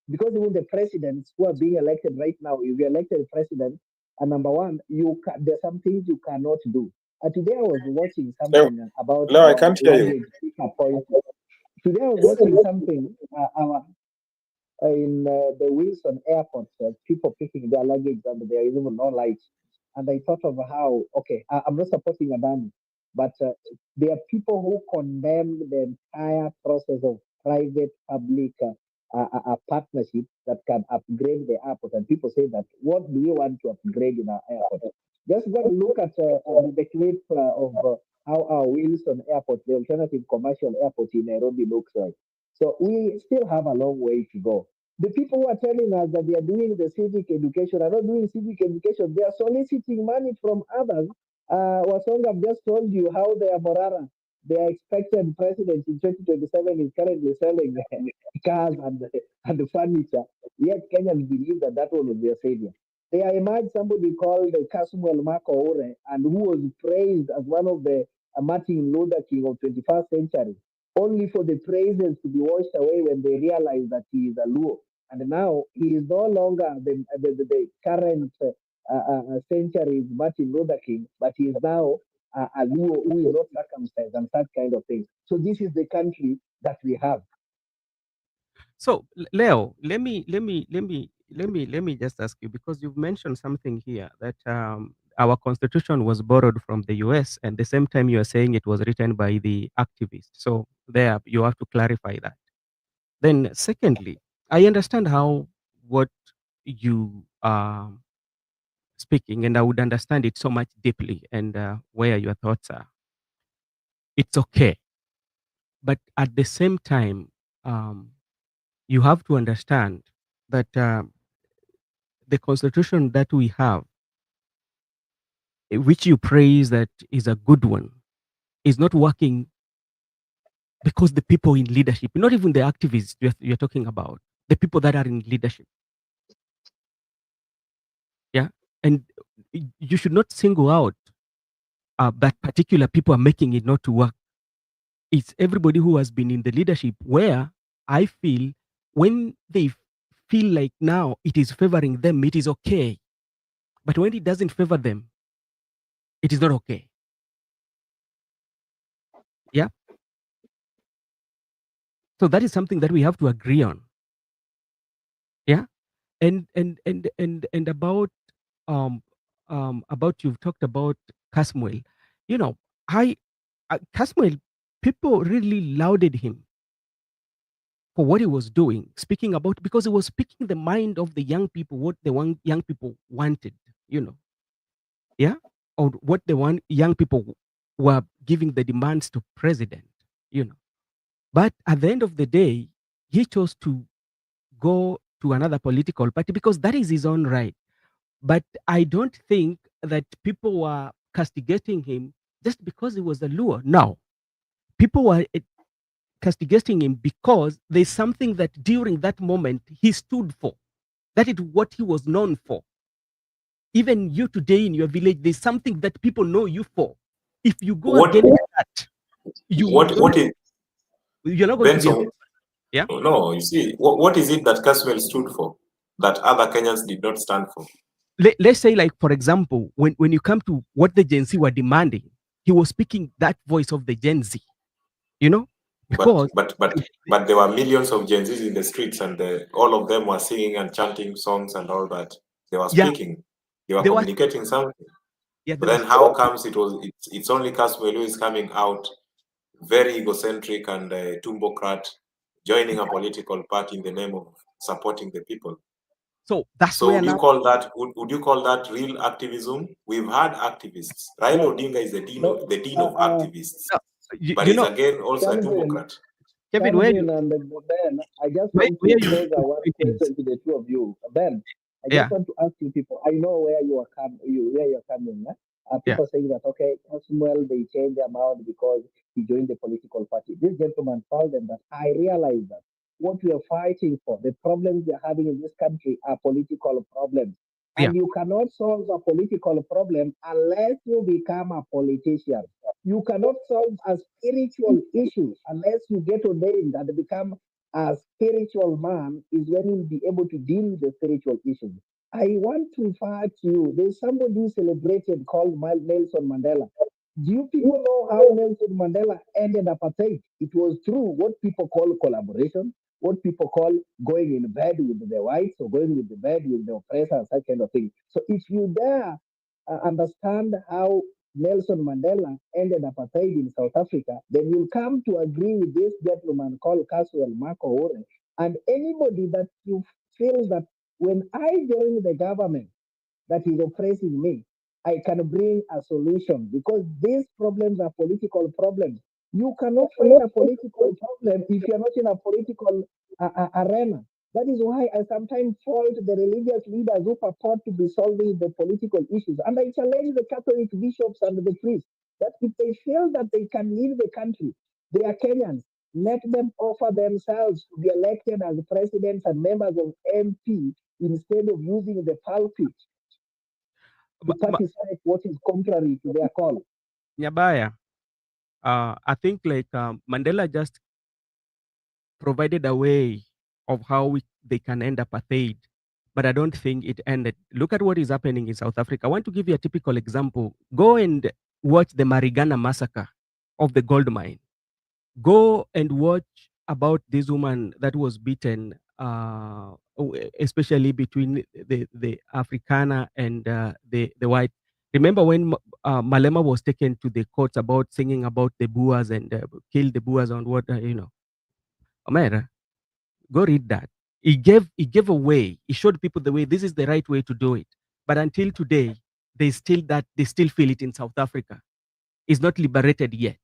S4: Because even the presidents who are being elected right now, if you're elected president, and number one, there's some things you cannot do. Today I was watching something about
S5: No, I can't hear you.
S4: Today I was watching something in the Wilson airport, people picking their luggage and there is even no lights. And I thought of how, okay, I'm not supporting Adani, but there are people who condemn the entire process of private-public partnership that can upgrade the airport. And people say that, what do we want to upgrade in our airport? Just go and look at the clip of how our Wilson airport, the alternative commercial airport in Nairobi looks like. So we still have a long way to go. The people who are telling us that they are doing the civic education are not doing civic education. They are soliciting money from others. Wasonga have just told you how their Morara, their expected president in 2027, is currently selling cars and furniture. Yet Kenyans believe that that one will be a failure. There emerged somebody called Kasmuel Marco Ore, and who was praised as one of the Martin Luther King of 21st century, only for the praises to be washed away when they realize that he is a Luo. And now he is no longer the current century's Martin Luther King, but he is now a Luo who is not circumcised and that kind of thing. So this is the country that we have.
S3: So Leo, let me just ask you, because you've mentioned something here that our constitution was borrowed from the US, and the same time you are saying it was written by the activists. So there you have to clarify that. Then secondly, I understand how what you are speaking, and I would understand it so much deeply, and where your thoughts are. It's okay, but at the same time, you have to understand that the constitution that we have, which you praise that is a good one, is not working because the people in leadership, not even the activists you're talking about, the people that are in leadership. Yeah. And you should not single out that particular people are making it not to work. It's everybody who has been in the leadership, where I feel when they feel like now it is favoring them, it is okay. But when it doesn't favor them, it is not okay. Yeah. So that is something that we have to agree on. Yeah. And about you've talked about Casmuel. You know, Casmuel, people really lauded him for what he was doing, speaking about, because he was speaking the mind of the young people, what the young people wanted, you know. Yeah. Or what the young people were giving the demands to president, you know. But at the end of the day, he chose to go to another political party because that is his own right. But I don't think that people were castigating him just because he was a Luo. No. People were castigating him because there's something that during that moment he stood for. That is what he was known for. Even you today in your village, there's something that people know you for. If you go against that, you're not going to be. Yeah.
S5: No, you see, what is it that Caswell stood for that other Kenyans did not stand for?
S3: Let's say, like, for example, when you come to what the Gen Z were demanding, he was speaking that voice of the Gen Z, you know? Because
S5: but there were millions of Gen Zs in the streets, and all of them were singing and chanting songs and all that. They were speaking. They were communicating something. Yeah, but then how comes it's only Caswell who is coming out very egocentric and tumbocrat, joining a political party in the name of supporting the people?
S3: So that's
S5: where would you call that? Would you call that real activism? We've had activists. Raila Odinga is the dean of activists, but he's again also a democrat.
S3: Kevin, where you,
S4: and Ben, I just
S3: where,
S4: want
S3: where
S4: to
S3: you
S4: pose one
S3: meetings?
S4: question to the two of you. Ben, I
S3: Yeah,
S4: just want to ask you people. I know where you are where you're coming.
S3: yeah,
S4: People saying that okay, Samuel they changed the amount because he joined the political party. This gentleman told them that I realize that what we are fighting for, the problems we are having in this country, are political problems,
S3: yeah,
S4: and you cannot solve a political problem unless you become a politician. You cannot solve a spiritual issue unless you get ordained and become a spiritual man, is when you'll be able to deal with the spiritual issues. I want to refer to you. There's somebody celebrated called Nelson Mandela. Do you people know how Nelson Mandela ended apartheid? It was through what people call collaboration, what people call going in bed with the whites or going with the bed with the oppressor, such kind of thing. So if you dare understand how Nelson Mandela ended apartheid in South Africa, then you'll come to agree with this gentleman called Caswell Marco Ore. And anybody that you feel that when I join the government that is oppressing me, I can bring a solution, because these problems are political problems. You cannot fight a political problem if you're not in a political arena. That is why I sometimes fault the religious leaders who purport to be solving the political issues. And I challenge the Catholic bishops and the priests that if they feel that they can lead the country, they are Kenyans, let them offer themselves to be elected as presidents and members of MP instead of using the pulpit to participate what is contrary to their call.
S3: Nyabaya, I think like Mandela just provided a way of how they can end apartheid, but I don't think it ended. Look at what is happening in South Africa. I want to give you a typical example. Go and watch the Marigana massacre of the gold mine. Go and watch about this woman that was beaten, especially between the Afrikaner and the white. Remember when Malema was taken to the courts about singing about the Boers and kill the Boers on what, Omera, go read that. He gave a way. He showed people the way. This is the right way to do it. But until today, they still feel it in South Africa. It's not liberated yet.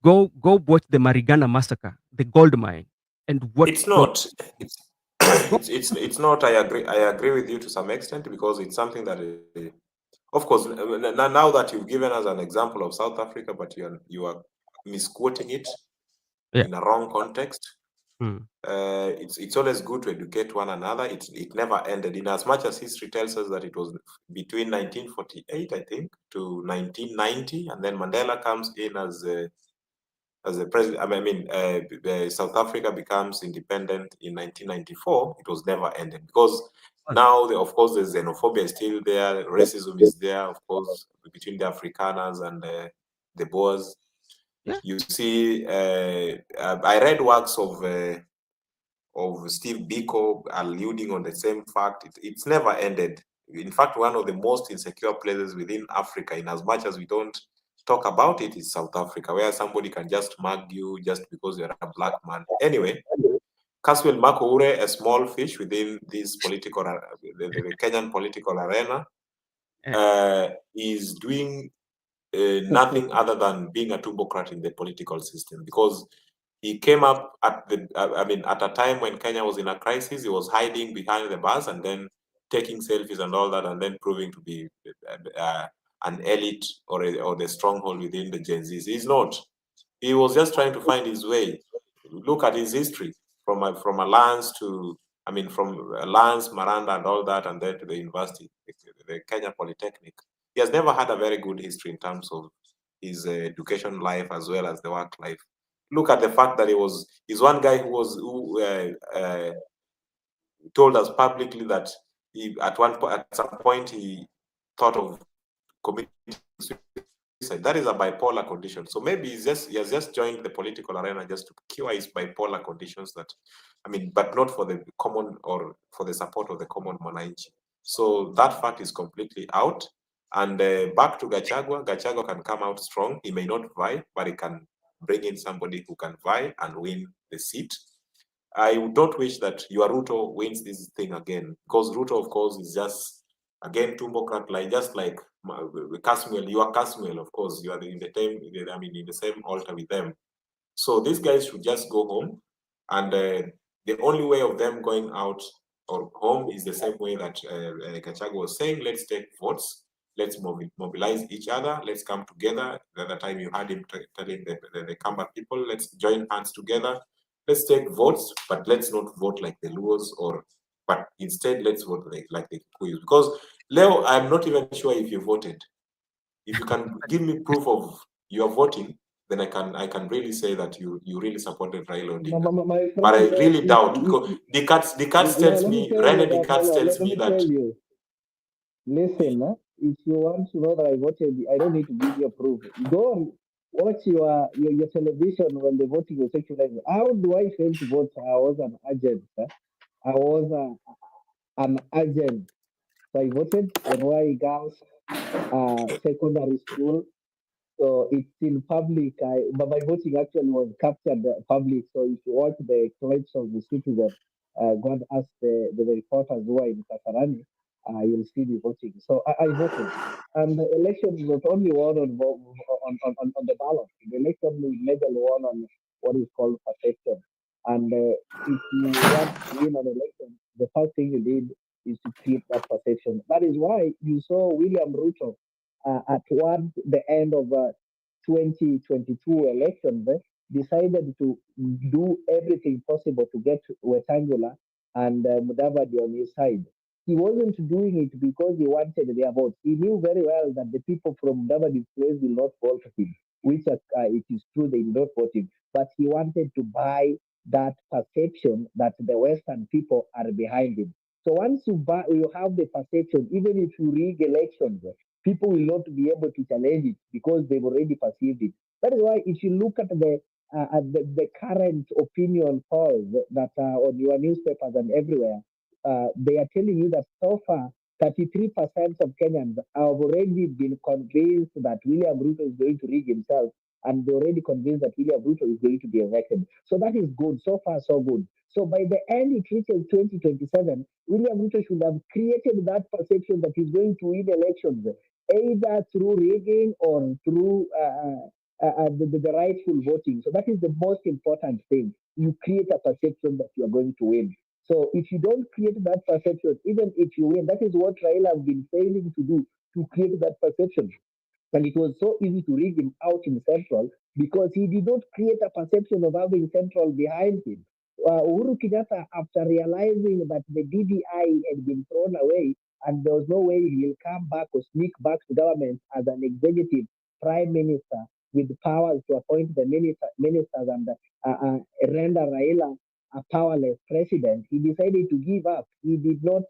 S3: Go watch the Marigana massacre, the gold mine, and what
S5: It's not. It's not. I agree with you to some extent, because it's something that, of course, now that you've given us an example of South Africa, but you are misquoting it in a wrong context. It's always good to educate one another. It never ended. In as much as history tells us that it was between 1948, I think, to 1990, and then Mandela comes in as the president. I mean, South Africa becomes independent in 1994. It was never ended, because now, of course, the xenophobia is still there, racism is there, of course, between the Afrikaners and the Boers.
S3: Yeah.
S5: You see, I read works of Steve Biko alluding on the same fact. It's never ended. In fact, one of the most insecure places within Africa, in as much as we don't talk about it, is South Africa, where somebody can just mug you just because you're a black man. Anyway, Caswell Marco Ure, a small fish within this political, the Kenyan political arena, is doing nothing other than being a tumbocrat in the political system, because he came up at at a time when Kenya was in a crisis. He was hiding behind the bars and then taking selfies and all that, and then proving to be an elite or the stronghold within the Gen Zs. He's not. He was just trying to find his way. Look at his history from Alliance to, from Alliance, Maranda, and all that, and then to the university, the Kenya Polytechnic. He has never had a very good history in terms of his education life as well as the work life. Look at the fact that he's one guy who told us publicly that at some point he thought of committing suicide. That is a bipolar condition. So maybe he has just joined the political arena just to cure his bipolar conditions, but not for the common, or for the support of the common Mwananchi. So that fact is completely out. And back to Gachagua. Gachagua can come out strong. He may not vie, but he can bring in somebody who can vie and win the seat. I don't wish that your Ruto wins this thing again, because Ruto, of course, is just, again, tumbocrat, just like Casmuel, you are Casmuel, of course, you are in the same altar with them. So these guys should just go home, and the only way of them going out or home is the same way that Gachagua was saying, let's take votes, let's mobilize each other, let's come together. The other time you heard him telling the Kamba people, let's join hands together, let's take votes, but let's not vote like the Luos, but instead let's vote like the Kikuyus. Because Leo, I'm not even sure if you voted. If you can give me proof of your voting, then I can really say that you really supported Raila Odinga.
S4: My friend,
S5: But I really doubt, because the cards tells me, Rene the cards tells me that.
S4: Listen, if you want to know that I voted, I don't need to give you a proof. Go and watch your television when the voting was actually. How do I fail to vote? I was an agent. I was an agent. So I voted in Wai Girls Secondary School. So it's in public. But my voting actually was captured public. So if you watch the clips of the Citizen, go and ask the reporters who are in Kasarani, you'll see the voting. So I voted. And the election was only won on the ballot. The election was majorly won on what is called perception. And if you want to win an election, the first thing you did is to create that perception. That is why you saw William Ruto towards the end of 2022 elections, decided to do everything possible to get Wetangula and Mudavadi on his side. He wasn't doing it because he wanted their votes. He knew very well that the people from Mudavadi's place will not vote for him, which it is true they did not vote him. But he wanted to buy that perception that the Western people are behind him. So once you have the perception, even if you rig elections, people will not be able to challenge it because they've already perceived it. That is why if you look at the current opinion polls that are on your newspapers and everywhere, they are telling you that so far 33% of Kenyans have already been convinced that William Ruto is going to rig himself, and they're already convinced that William Ruto is going to be elected. So that is good. So far, so good. So by the end it reaches 2027, William Ruto should have created that perception that he's going to win elections, either through rigging or through the rightful voting. So that is the most important thing. You create a perception that you are going to win. So if you don't create that perception, even if you win, that is what Raila has been failing to do, to create that perception. And it was so easy to rig him out in Central because he did not create a perception of having Central behind him. Uhuru Kenyatta, after realizing that the DDI had been thrown away and there was no way he will come back or sneak back to government as an executive prime minister with powers to appoint the ministers and render Raila a powerless president, he decided to give up. He did not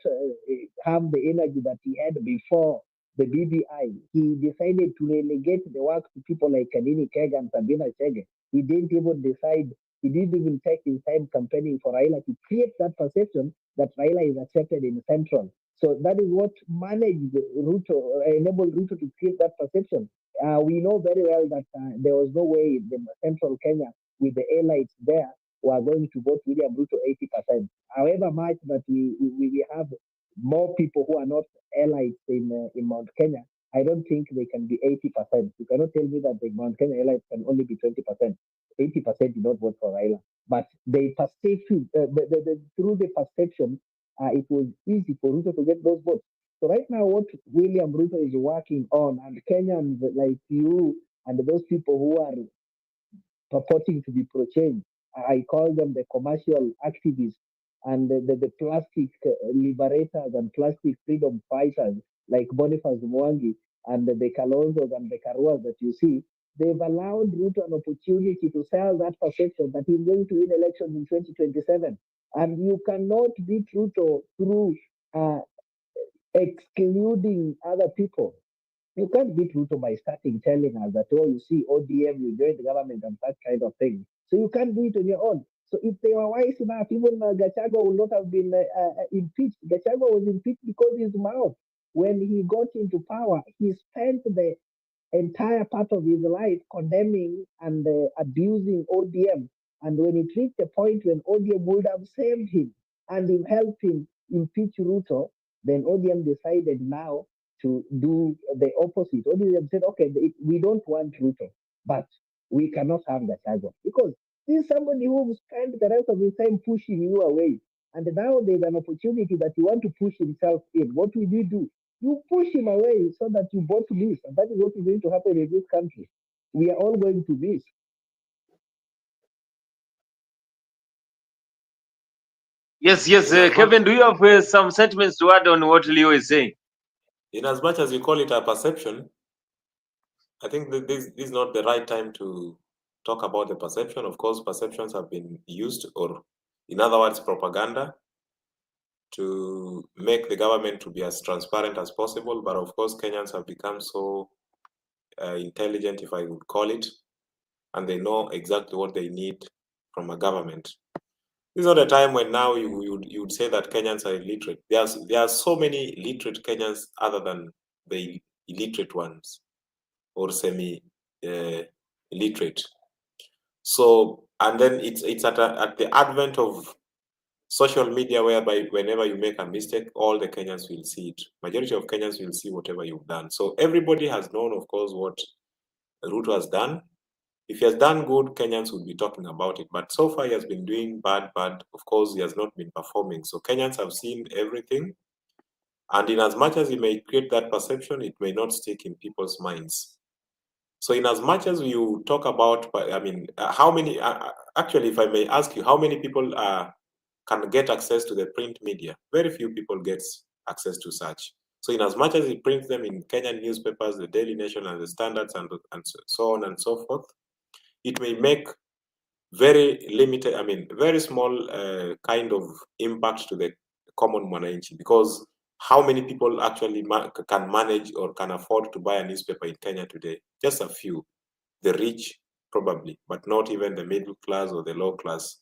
S4: have the energy that he had before the BBI. He decided to relegate the work to people like Kanini Kega and Sabina Chege. He didn't even take his time campaigning for Raila to create that perception that Raila is accepted in Central. So that is what enabled Ruto to create that perception. We know very well that there was no way the Central Kenya with the elites there were going to vote William Ruto 80%. However much that we have more people who are not elites in Mount Kenya, I don't think they can be 80%. You cannot tell me that the Mount Kenya elites can only be 20%. 80% did not vote for Raila. But they perceived, through the perception, it was easy for Ruto to get those votes. So right now, what William Ruto is working on, and Kenyans like you and those people who are purporting to be pro-change, I call them the commercial activists and the plastic liberators and plastic freedom fighters like Boniface Mwangi and the Kalonzos and the Karuas that you see. They've allowed Ruto an opportunity to sell that perception that he's going to win elections in 2027. And you cannot beat Ruto through excluding other people. You can't beat Ruto by starting telling us that, oh, you see, ODM, you join the government and that kind of thing. So you can't do it on your own. So if they were wise enough, even Gachagua would not have been impeached. Gachagua was impeached because his mouth, when he got into power, he spent the entire part of his life condemning and abusing ODM. And when it reached a point when ODM would have saved him and helped him impeach Ruto, then ODM decided now to do the opposite. Only they said, okay, we don't want Ruto, but we cannot have Gachagua because this is somebody who spent the rest of his time pushing you away. And now there's an opportunity that you want to push himself in. What will you do? You push him away so that you both miss. And that is what is going to happen in this country. We are all going to miss.
S2: Yes, Kevin, do you have some sentiments to add on what Leo is saying?
S5: In as much as you call it a perception, I think that this is not the right time to talk about the perception. Of course, perceptions have been used, or in other words, propaganda, to make the government to be as transparent as possible. But of course, Kenyans have become so intelligent, if I would call it, and they know exactly what they need from a government. This is not a time when now you would say that Kenyans are illiterate. There are so many literate Kenyans other than the illiterate ones or semi-illiterate. So, and then it's at the advent of social media, whereby whenever you make a mistake, all the Kenyans will see it. Majority of Kenyans will see whatever you've done. So everybody has known, of course, what Ruto has done. If he has done good, Kenyans will be talking about it. But so far, he has been doing bad. Of course, he has not been performing. So Kenyans have seen everything. And in as much as he may create that perception, it may not stick in people's minds. So in as much as you talk about, I mean, how many, actually, if I may ask you, how many people can get access to the print media? Very few people get access to such. So in as much as he prints them in Kenyan newspapers, the Daily Nation and the Standards and so on and so forth, it may make very limited, I mean, very small kind of impact to the common mwananchi, because how many people actually can manage or can afford to buy a newspaper in Kenya today? Just a few, the rich probably, but not even the middle class or the low class.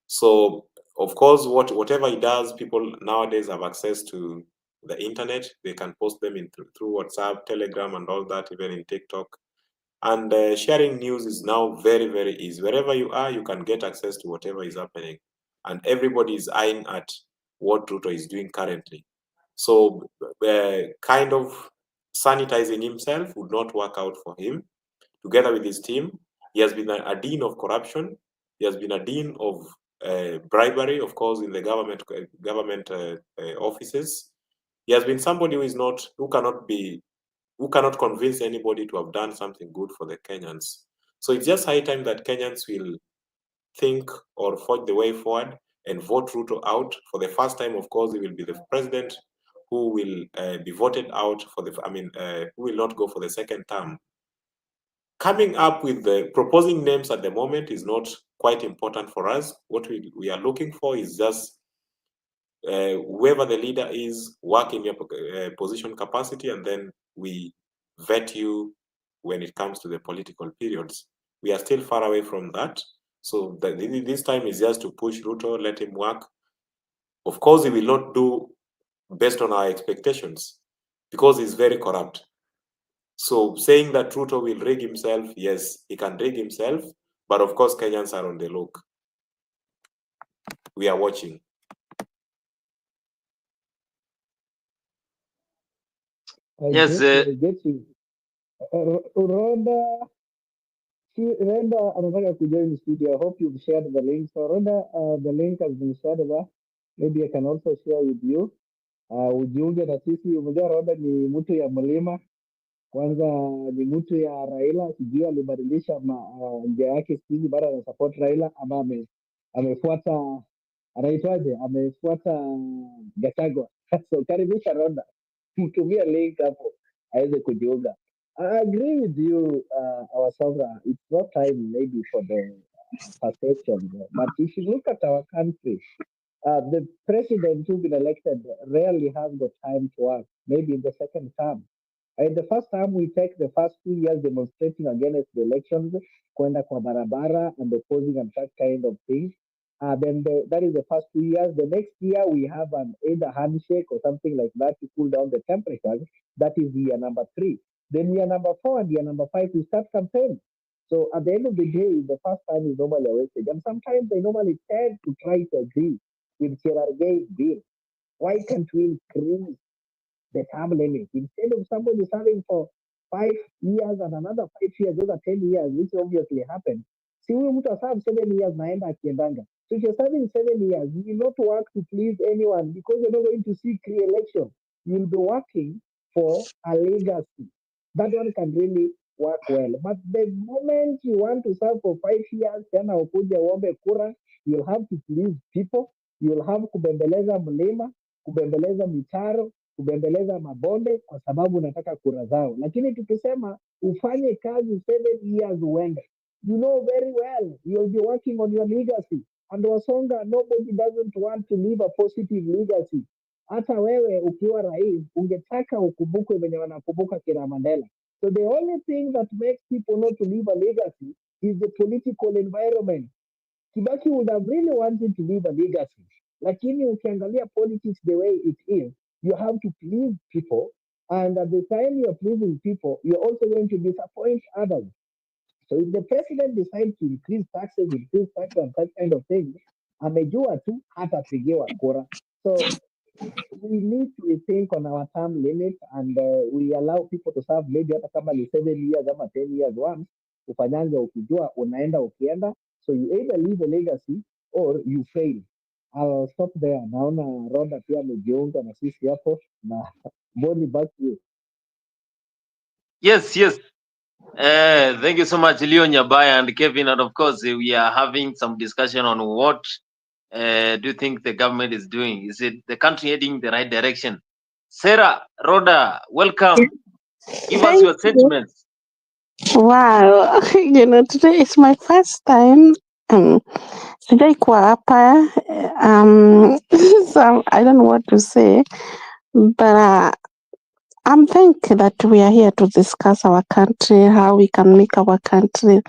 S5: So of course, whatever he does, people nowadays have access to the internet. They can post them through WhatsApp, Telegram, and all that, even in TikTok. And sharing news is now very, very easy. Wherever you are, you can get access to whatever is happening. And everybody is eyeing at what Ruto is doing currently. So kind of sanitizing himself would not work out for him. Together with his team, he has been a dean of corruption. He has been a dean of bribery, of course, in the government offices. He has been somebody who cannot convince anybody to have done something good for the Kenyans. So it's just high time that Kenyans will think or forge the way forward and vote Ruto out. For the first time, of course, he will be the president who will be voted out who will not go for the second term. Coming up with the proposing names at the moment is not quite important for us. What we are looking for is just whoever the leader is, work in your position capacity, and then we vet you when it comes to the political periods. We are still far away from that. So this time is just to push Ruto, let him work. Of course, he will not do based on our expectations because he's very corrupt. So saying that Ruto will rig himself, yes, he can rig himself, but of course, Kenyans are on the look. We are watching.
S2: Yes,
S4: Renda anataka kujoin studio. I hope you've shared the link. So Renda, the link has been shared there. Maybe I can also share with you. Ujiunge na sisi. Umejua Renda ni mtu ya mlima. Kwanza ni mtu ya Raila. Sijui alibadilisha njia yake siku hizi baada ya support Raila ama amefuata anaitwaje? Amefuata Gachagua. So karibisha Renda. Mtumia link hapo aweze kujiunga. I agree with you, our sovereign. It's not time maybe for the perception, but if you look at our country, the president who's been elected rarely has the time to work, maybe in the second term. In the first term, we take the first 2 years demonstrating against the elections, kwenda kwa barabara and opposing and that kind of thing. Then that is the first 2 years. The next year, we have either handshake or something like that to cool down the temperatures. That is year number 3. Then year number 4 and year number 5, we start campaign. So at the end of the day, the first time is normally a wastage. And sometimes they normally tend to try to agree with Cherargei's bill. Why can't we increase the term limit. Instead of somebody serving for 5 years and another 5 years, those are 10 years, which obviously happened. See, we would serve 7 years, naenda akiendanga. So if you're serving 7 years, you will not work to please anyone because you're not going to seek re-election. You'll be working for a legacy. That one can really work well. But the moment you want to serve for 5 years, tena ukuje uombe kura, you'll have to please people. You'll have kubembeleza mlima, kubembeleza mitaro, kubembeleza mabonde kwa sababu unataka kura zao. Lakini tukisema ufanye kazi 7 years uende, you know very well you'll be working on your legacy. And Wasonga, nobody doesn't want to leave a positive legacy. Hata wewe ukiwa rais ungetaka ukumbukwe venye wanakumbuka kina Mandela. So the only thing that makes people not to leave a legacy is the political environment. Kibaki would have really wanted to leave a legacy. Lakini ukiangalia politics the way it is, you have to please people, and at the time you're pleasing people, you're also going to disappoint others. So if the president decides to increase taxes and that kind of thing, amejua tu hatapigiwa kura. So we need to think on our term limit, and we allow people to serve maybe hata kama ni 7 years ama 10 years once, ufanyange ukijua unaenda ukienda. So you either leave a legacy or you fail. I'll stop there. Naona Roda pia amejiunga na sisi hapo, na Boni, back to you.
S2: Yes. Thank you so much, Leo Nyabaya and Kevin. And of course, we are having some discussion on what do you think the government is doing? Is it the country heading the right direction? Sarah, Rhoda, welcome. Give us your sentiments.
S6: Wow, today is my first time. Sijaikuwa hapa. So I don't know what to say, but I'm thankful that we are here to discuss our country, how we can make our country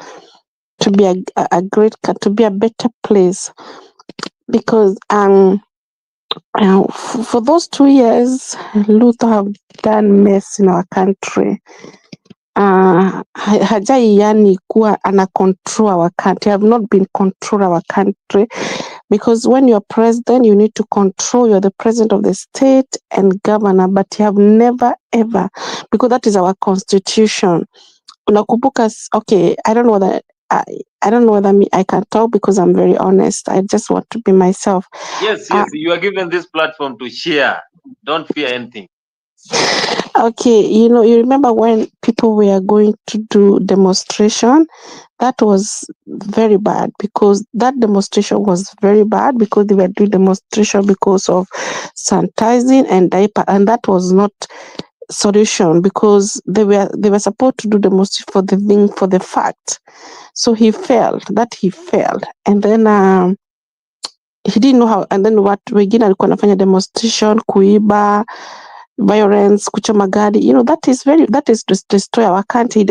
S6: to be a great, to be a better place. Because for those 2 years, Luther have done mess in our country. Hajai yani kuwa ana control our country, have not been control our country, because when you're president you need to control, you're the president of the state and governor, but you have never ever, because that is our constitution. Unakumbuka, okay, I don't know whether I can talk because I'm very honest. I just want to be myself.
S2: Yes, you are given this platform to share. Don't fear anything.
S6: Okay, you remember when people were going to do demonstration? That was very bad, because that demonstration was very bad because they were doing demonstration because of sanitizing and diaper, and that was not solution, because they were supposed to do demonstration for the fact. So he failed, and then he didn't know how, and then what wengine alikuwa anafanya demonstration, kuiba, violence, kuchoma gari, that is to destroy our country.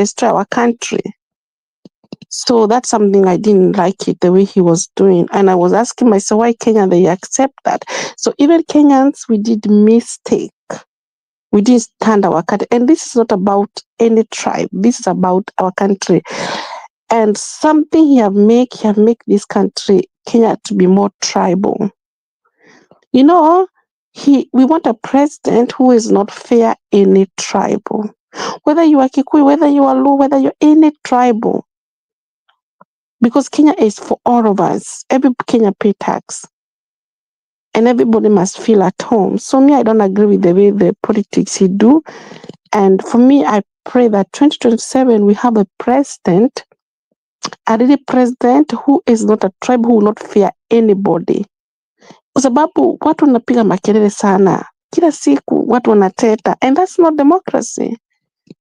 S6: So that's something I didn't like it, the way he was doing. And I was asking myself, why Kenya, they accept that? So even Kenyans, we did mistake. We didn't stand our country. And this is not about any tribe. This is about our country. And something he have make this country, Kenya, to be more tribal. We want a president who is not fair any tribal. Whether you are Kikuyu, whether you are Luo, whether you're any tribal. Because Kenya is for all of us. Every Kenya pay tax. And everybody must feel at home. So me, I don't agree with the way the politics he do. And for me, I pray that 2027 we have a president who is not a tribe, who will not fear anybody. Kwa sababu watu wanapiga makelele sana. Kila siku watu wanateta, and that's not democracy.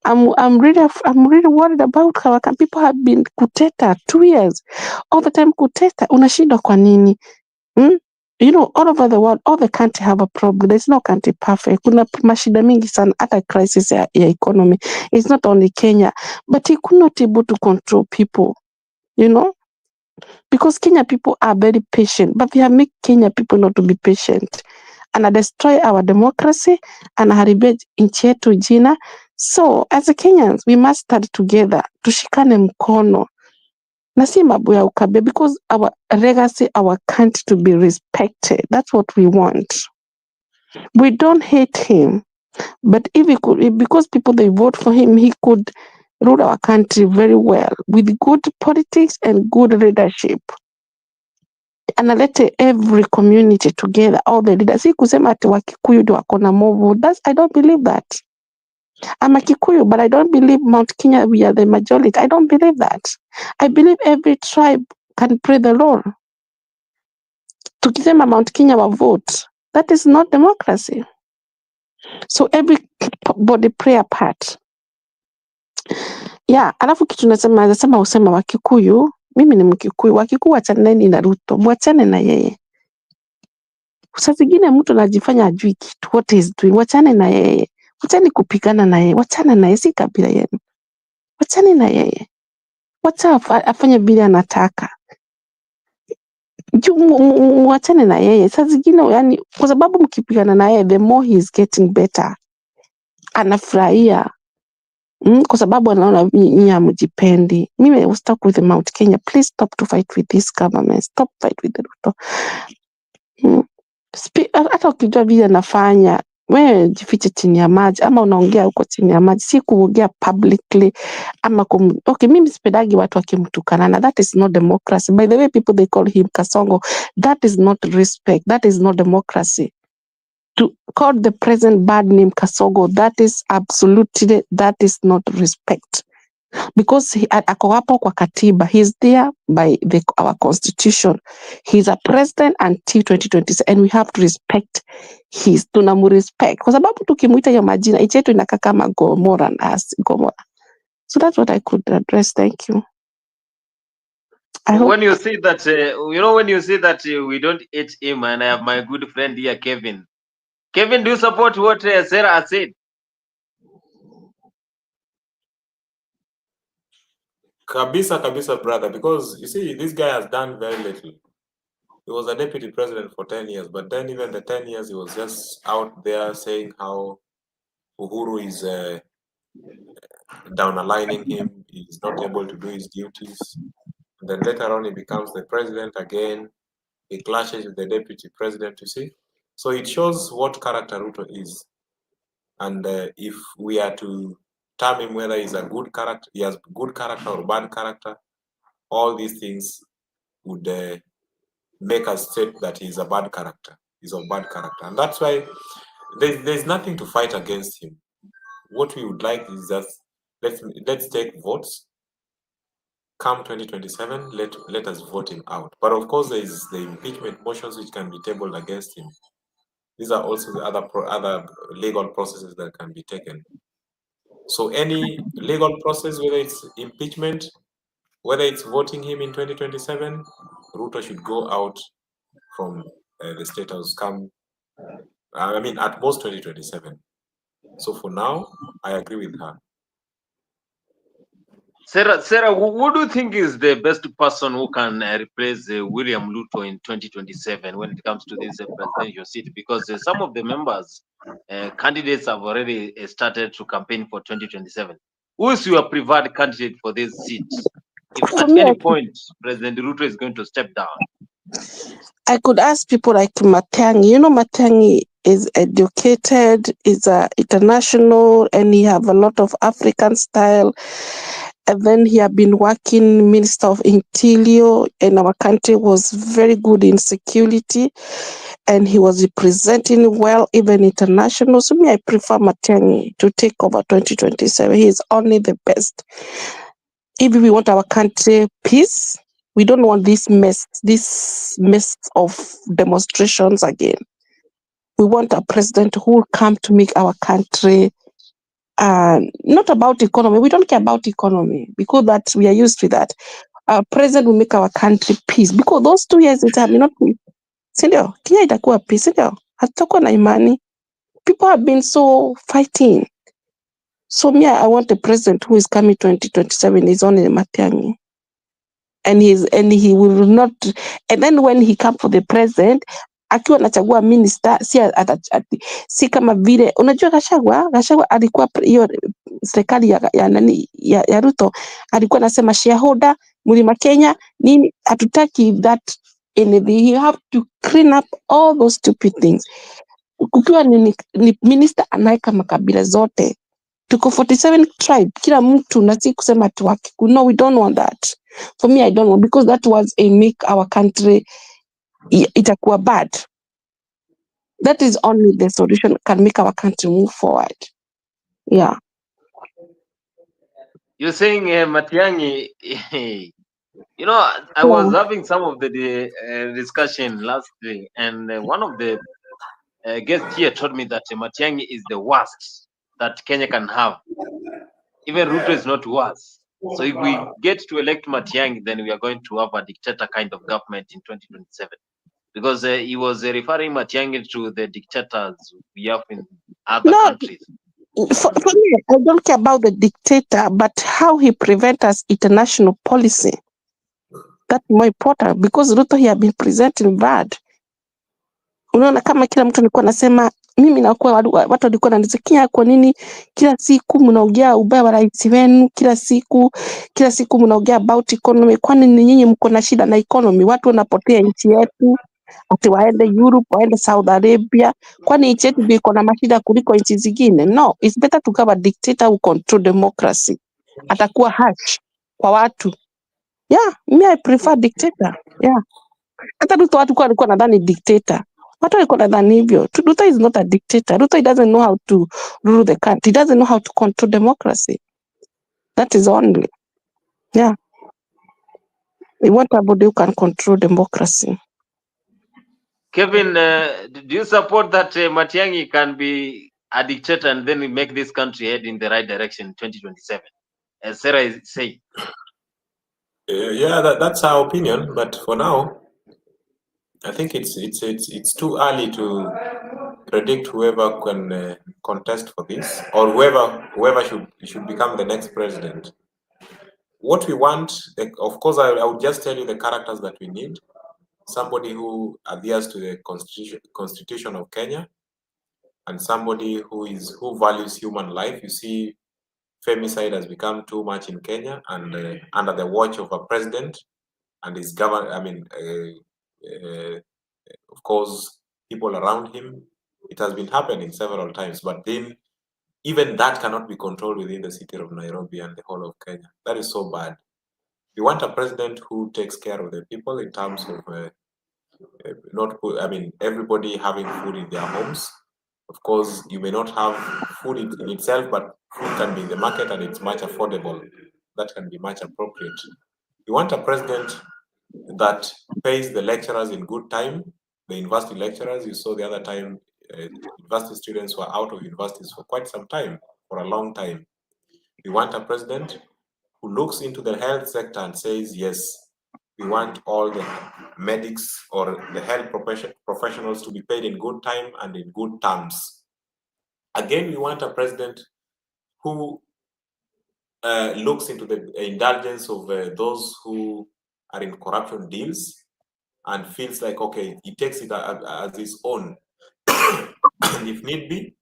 S6: I'm really worried about how people have been kuteta 2 years. All the time kuteta, unashindwa kwa nini? All over the world, all the country have a problem. There's no country perfect. Kuna mashida mingi sana, hata crisis ya economy. It's not only Kenya, but he could not able to control people, because Kenya people are very patient, but they have made Kenya people not to be patient, and destroy our democracy and haribia nchi yetu jina. So as a Kenyans, we must stand together, tushikane mkono. Na si mambo ya ukabila, because our legacy, our country to be respected. That's what we want. We don't hate him. But if he could, because people they vote for him, he could rule our country very well with good politics and good leadership. Analete every community together, all the leaders. Si kusema ati Wakikuyu ndio wako na more vote. I don't believe that. I'm a Kikuyu, but I don't believe Mount Kenya we are the majority. I don't believe that. I believe every tribe can pray the Lord. Tukisema Mount Kenya wa vote, that is not democracy. So everybody play a part. Yeah, alafu kitu nasema usema Wakikuyu, mimi ni Mkikuyu, Wakikuyu wachaneni na Ruto, mwachane na yeye. Saa zingine mtu anajifanya ajui kitu, what is doing, wachane na yeye. Wachani kupigana na yeye, wachana na yeye, si kabila yenu. Wachane na yeye. Wacha afanye vile anataka. Wachane na yeye. Saa zingine yani kwa sababu mkipigana na yeye the more he is getting better. Anafurahia. Kwa sababu anaona nyinyi hamjipendi. Mimi will stuck with the Mount Kenya. Please stop to fight with this government. Stop fight with the Ruto. Hata ukijua vile anafanya, wewe jifiche chini ya maji ama unaongea huko chini ya maji, si kuongea publicly ama okay, mimi sipendagi watu wakimtukana na that is not democracy. By the way, people they call him Kasongo, that is not respect, that is not democracy. To call the president bad name Kasongo, that is absolutely, that is not respect. Because ako hapo kwa katiba, he is there by our constitution. He is a president until 2026 and we have to respect his, tunamurespect. Kwa sababu tukimuita ya majina, nchi yetu inakaa kama Gomora. So that's what I could address. Thank you.
S2: When you say that, when you say that we don't hate him, and I have my good friend here, Kevin. Kevin, do you support what Sarah said?
S5: Kabisa, brother, because you see, this guy has done very little. He was a deputy president for 10 years, but then even the 10 years, he was just out there saying how Uhuru is down-aligning him, he's not able to do his duties. And then later on, he becomes the president again. He clashes with the deputy president, you see. So it shows what character Ruto is. And if we are to term him whether he's a good character, he has good character or bad character, all these things would make us state that he's a bad character. He's of bad character. And that's why there's nothing to fight against him. What we would like is that let's take votes. Come 2027, let us vote him out. But of course, there is the impeachment motions which can be tabled against him. These are also the other legal processes that can be taken. So any legal process, whether it's impeachment, whether it's voting him in 2027, Ruto should go out from the State House at most 2027. So for now, I agree with her.
S2: Sarah, who do you think is the best person who can replace William Ruto in 2027 when it comes to this presidential seat? Because some of the members, candidates have already started to campaign for 2027. Who is your preferred candidate for this seat? If at any point President Ruto is going to step down.
S6: I could ask people like Matiang'i. You know, Matiang'i is educated, is international, and he have a lot of African style. And then he had been working Minister of Interior, and our country was very good in security, and he was representing well, even international. So me, I prefer Matiang'i to take over 2027. He is only the best. If we want our country peace, we don't want this mess of demonstrations again. We want a president who will come to make our country not about economy. We don't care about economy because that we are used to that. Our president will make our country peace because those 2 years it have not peace. Sindio, Kenya itakuwa peace. Sindio, hatutakuwa na imani. People have been so fighting. So me, I want a president who is coming 2027 is only Matiang'i. And he will not, and then when he come for the president, akiwa anachagua minister, si kama vile, unajua Gachagua alikuwa hiyo serikali ya Ruto, alikuwa anasema shareholder, Mlima Kenya, nini, hatutaki that anything. You have to clean up all those stupid things. kukiwa ni minister anaeka makabila zote. Tuko 47 tribe, kila mtu, na si kusema tu Wakikuyu. No, we don't want that. For me, I don't want, because that was a make our country itakuwa bad. That is only the solution can make our country move forward. Yeah.
S2: You're saying Matiang'i, you know, I was having some of the discussion last day, and one of the guests here told me that Matiang'i is the worst that Kenya can have. Even Ruto is not worse. So if we get to elect Matiang'i, then we are going to have a dictator kind of government in 2027. Because he was referring Matiang'i to the dictators we have in other countries.
S6: For me, I don't care about the dictator, but how he prevent us international policy. That's more important, because Ruto he have been presenting bad. Unaona kama kila mtu alikuwa anasema, mimi nakuwa watu walikuwa wananisikia, kwa nini kila siku mnaongea ubaya wa rais wenu, kila siku mnaongea about economy? Kwani ni nyinyi mko na shida na economy? Watu wanapotea nchi yetu, ati waende Europe, waende Saudi Arabia. Kwani nchi yetu iko na mashida kuliko nchi zingine? No, it's better to have a dictator who control democracy. Atakuwa harsh kwa watu. Yeah, me I prefer dictator. Yeah. Hata Ruto watu kwa alikuwa nadhani dictator. Watu walikuwa nadhani hivyo. Ruto is not a dictator. Ruto he doesn't know how to rule the country. He doesn't know how to control democracy. That is only. Yeah. We want somebody who can control democracy.
S2: Kevin, do you support that Matiang'i can be a dictator and then we make this country head in the right direction in 2027, as Sarah is saying?
S5: Yeah, that's our opinion. But for now, I think it's too early to predict whoever can contest for this, or whoever should become the next president. What we want, of course, I would just tell you the characters that we need. Somebody who adheres to the constitution of Kenya, and somebody who values human life. You see, femicide has become too much in Kenya, and under the watch of a president and his government, I mean, of course, people around him, it has been happening several times. But then, even that cannot be controlled within the city of Nairobi and the whole of Kenya. That is so bad. We want a president who takes care of the people in terms of everybody having food in their homes. Of course, you may not have food in itself, but food can be in the market and it's much affordable. That can be much appropriate. We want a president that pays the lecturers in good time. The university lecturers, you saw the other time, university students were out of universities for quite some time, for a long time. We want a president who looks into the health sector and says, yes, we want all the medics or the health professionals to be paid in good time and in good terms. Again, we want a president who looks into the indulgence of those who are in corruption deals and feels like, okay, he takes it as his own. And if need be,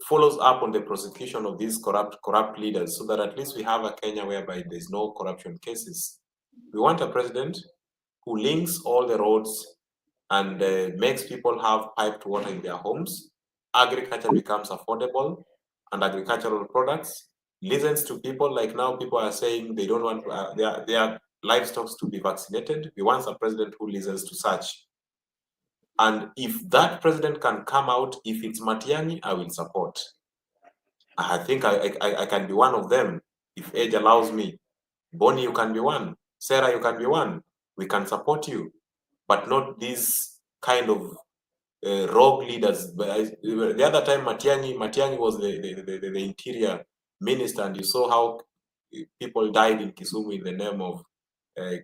S5: follows up on the prosecution of these corrupt leaders, so that at least we have a Kenya whereby there's no corruption cases. We want a president who links all the roads and makes people have piped water in their homes. Agriculture becomes affordable, and agricultural products, listens to people. Like now, people are saying they don't want their livestock to be vaccinated. We want a president who listens to such. And if that president can come out, if it's Matiang'i, I will support. I think I can be one of them if age allows me. Bonnie, you can be one. Sarah, you can be one. We can support you, but not these kind of rogue leaders. The other time, Matiang'i was the interior minister, and you saw how people died in Kisumu in the name of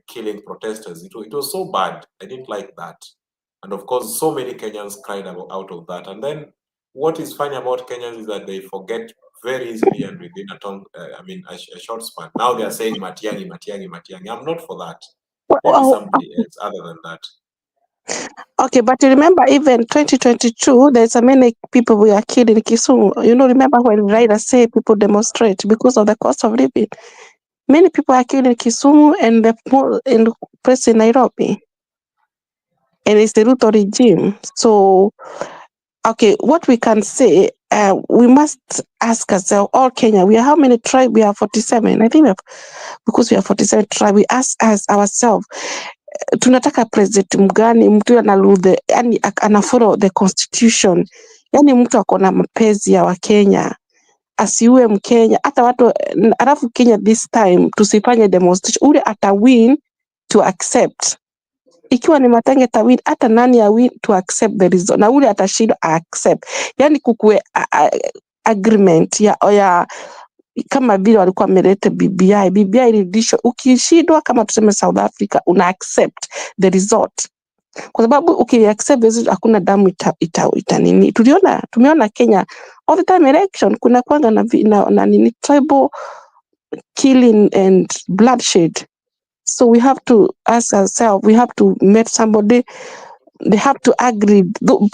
S5: killing protesters. It was so bad. I didn't like that. And of course, so many Kenyans cried out of that. And then what is funny about Kenyans is that they forget very easily and within a short span. Now they are saying Matiang'i, Matiang'i, Matiang'i. I'm not for that. Maybe somebody else other than that.
S6: Okay, but remember, even 2022, there's many people were killed in Kisumu. You know, remember when Raila said people demonstrate because of the cost of living? Many people are killed in Kisumu and in place in Nairobi. and it's the Ruto regime. So, okay, what we can say, we must ask ourselves, all Kenya, we are how many tribes? We are 47. I think because we are 47 tribes, we ask ourselves, tunataka president mgani, mtu analudhe, yani anafollow the constitution, yani mtu akona mapenzi ya Wakenya, asiue Mkenya, hata watu, alafu Kenya this time, tusifanye demonstration, ule ata win to accept. Ikiwa ni Matenge tawin, hata nani ya win to accept the result, na ule atashinda accept. Yani kukue agreement ya kama vile walikuwa wameleta BBI ilirudishwa, ukishindwa kama tuseme South Africa, una accept the result. Kwa sababu ukiaccept the result, hakuna damu ita nini. Tumeona Kenya all the time election, kuna kwanga na nini tribal killing and bloodshed. So we have to ask ourselves, we have to meet somebody, they have to agree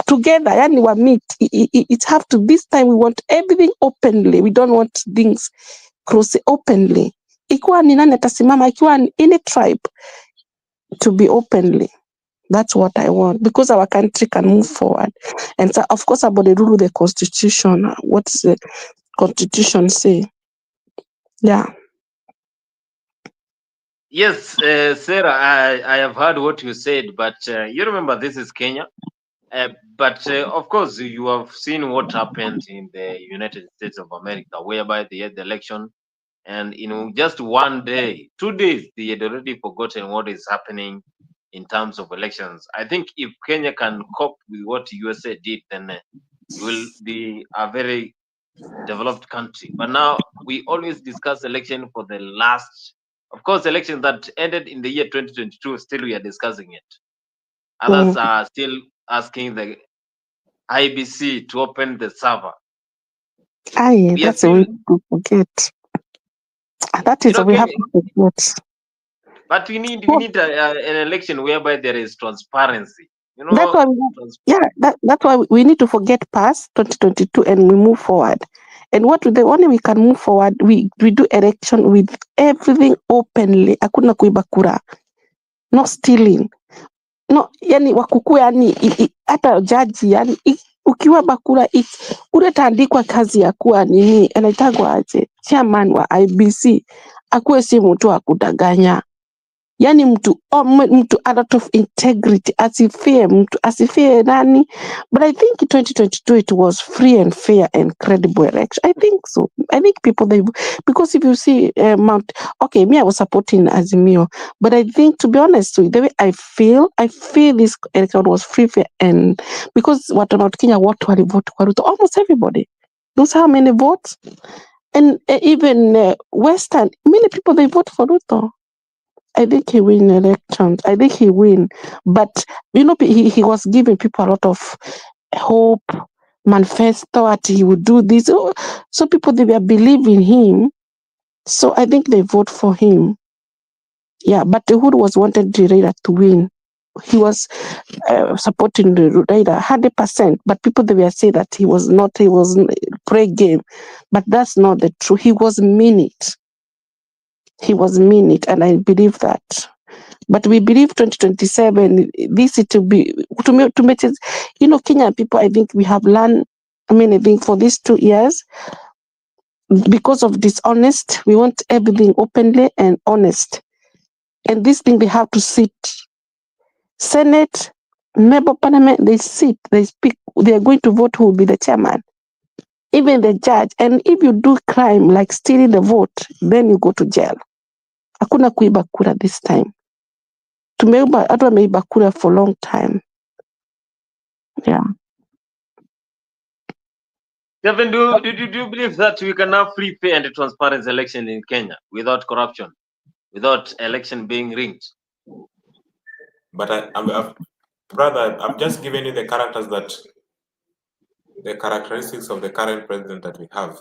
S6: together, yani we meet. It have to, this time we want everything openly, we don't want things cross openly. Ikiwa ni nani atasimama, ikiwa ni any tribe, to be openly. That's what I want, because our country can move forward. And so, of course, about the rule of the constitution, what does the constitution say? Yeah.
S2: Yes, Sarah, I have heard what you said, but you remember this is Kenya. But of course, you have seen what happened in the United States of America, whereby they had the election, and just one day, 2 days, they had already forgotten what is happening in terms of elections. I think if Kenya can cope with what USA did, then will be a very developed country. But now we always discuss election for the last, of course, election that ended in the year 2022. Still, we are discussing it. Others are still asking the IBC to open the server.
S6: Aye, that's a way to forget. That is we have to forget.
S2: But we need an election whereby there is transparency.
S6: That's why that's why we need to forget past 2022 and we move forward. And the only we can move forward, we do election with everything openly. Hakuna kuiba kura, no stealing, no, yani wakukua, yani hata jaji, yani ukiwa bakura ule taandikwa kazi ya kuwa nini anaitagwa aje, chairman wa IBC akuwe si mtu wa kudanganya, yani mtu a lot of integrity, asifie nani. But I think 2022 it was free and fair and credible election. I think so. I think people, because if you see me, I was supporting Azimio, but I think, to be honest, the way I feel this election was free, fair, and because what about Kenya, what wali vote kwa Ruto, almost everybody knows how many votes, and even Western, many people, they vote for Ruto. I think he win elections. I think he win, but he was giving people a lot of hope, manifesto that he would do this. So people, they were believing him. So I think they vote for him. Yeah, but who was wanted Raila to win? He was supporting the Raila 100%. But people, they were saying that he was play game, but that's not the truth. He was mean it. He was mean it, and I believe that. But we believe 2027, this is to be, Kenya people, I think we have learned, I think for these 2 years, because of dishonest, we want everything openly and honest. And this thing, they have to sit. Senate, member parliament, they sit, they speak, they are going to vote who will be the chairman, even the judge. And if you do crime like stealing the vote, then you go to jail. Hakuna kuiba kura this time. Watu wameiba kura for a long time. Yeah.
S2: Kevin, do you believe that we can have free, fair, and transparent election in Kenya without corruption, without election being rigged?
S5: But brother, I'm just giving you the characteristics of the current president that we have,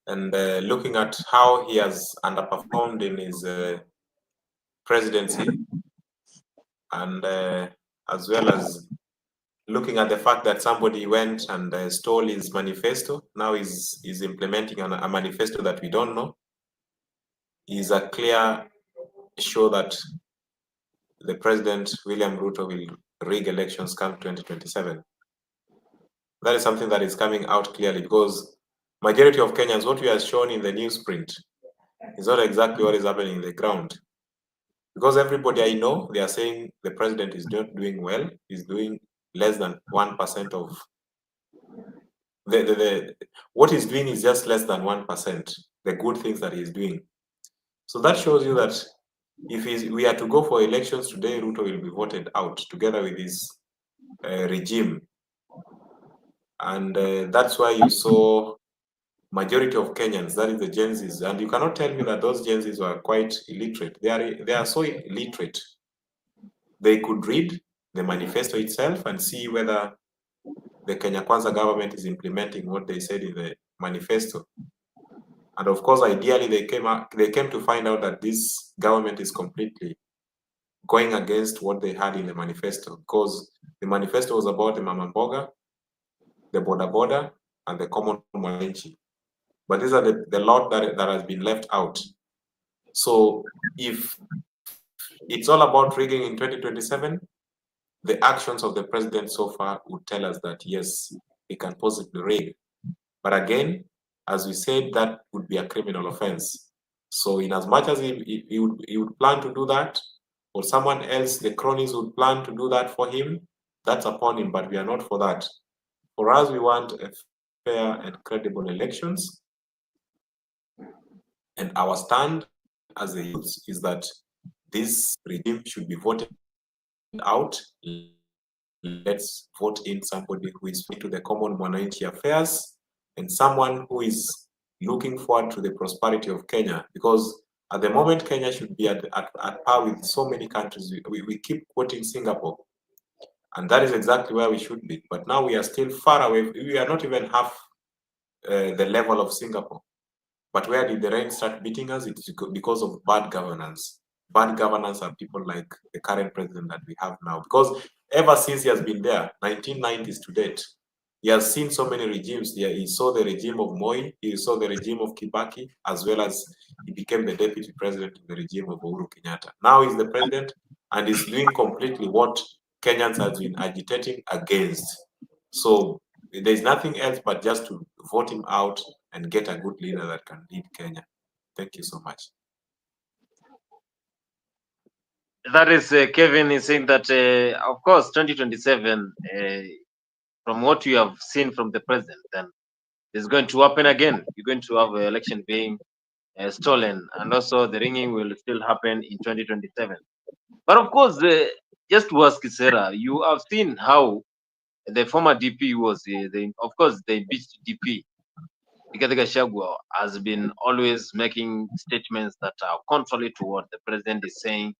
S5: and looking at how he has underperformed in his presidency, and as well as looking at the fact that somebody went and stole his manifesto. Now he's implementing a manifesto that we don't know. Is a clear show that the President William Ruto will rig elections come 2027. That is something that is coming out clearly, because majority of Kenyans, what we are shown in the newsprint is not exactly what is happening in the ground. Because everybody I know, they are saying the president is not doing well, he's doing less than 1% of what he's doing is just less than 1%, the good things that he's doing. So that shows you that if we are to go for elections today, Ruto will be voted out together with his regime. And that's why you saw majority of Kenyans, that is the Gen Zs, and you cannot tell me that those Gen Zs were quite illiterate. They are so illiterate. They could read the manifesto itself and see whether the Kenya Kwanza government is implementing what they said in the manifesto. And of course, ideally, they came to find out that this government is completely going against what they had in the manifesto, because the manifesto was about the Mama Mboga, the Boda Boda, and the common mwananchi. But these are the lot that has been left out. So if it's all about rigging in 2027, the actions of the president so far would tell us that yes, he can possibly rig. But again, as we said, that would be a criminal offense. So in as much as he would plan to do that, or someone else, the cronies would plan to do that for him, that's upon him, but we are not for that. For us, we want a fair and credible elections. And our stand as a youth is that this regime should be voted out. Let's vote in somebody who is fit to the common mwananchi affairs and someone who is looking forward to the prosperity of Kenya. Because at the moment, Kenya should be at par with so many countries. We keep quoting Singapore, and that is exactly where we should be. But now we are still far away. We are not even half the level of Singapore. But where did the rain start beating us? It's because of bad governance. Bad governance are people like the current president that we have now. Because ever since he has been there, 1990s to date, he has seen so many regimes. He saw the regime of Moi, he saw the regime of Kibaki, as well as he became the deputy president in the regime of Uhuru Kenyatta. Now he's the president and he's doing completely what Kenyans have been agitating against. So there's nothing else but just to vote him out and get a good leader that can lead Kenya. Thank you so much.
S2: That is Kevin is saying that, of course, 2027, from what you have seen from the president, then it's going to happen again. You're going to have an election being stolen, and also the ringing will still happen in 2027. But of course, just to ask Sarah, you have seen how the former DP was, of course, the impeached DP, Rigathi Gachagua, has been always making statements that are contrary to what the president is saying,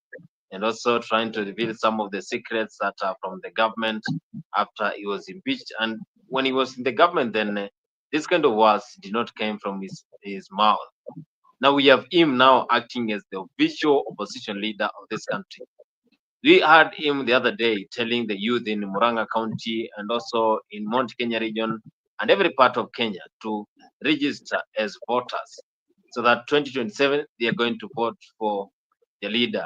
S2: and also trying to reveal some of the secrets that are from the government after he was impeached. And when he was in the government, then this kind of words did not come from his mouth. Now we have him now acting as the official opposition leader of this country. We heard him the other day telling the youth in Murang'a County and also in Mount Kenya region and every part of Kenya to register as voters so that 2027 they are going to vote for the leader.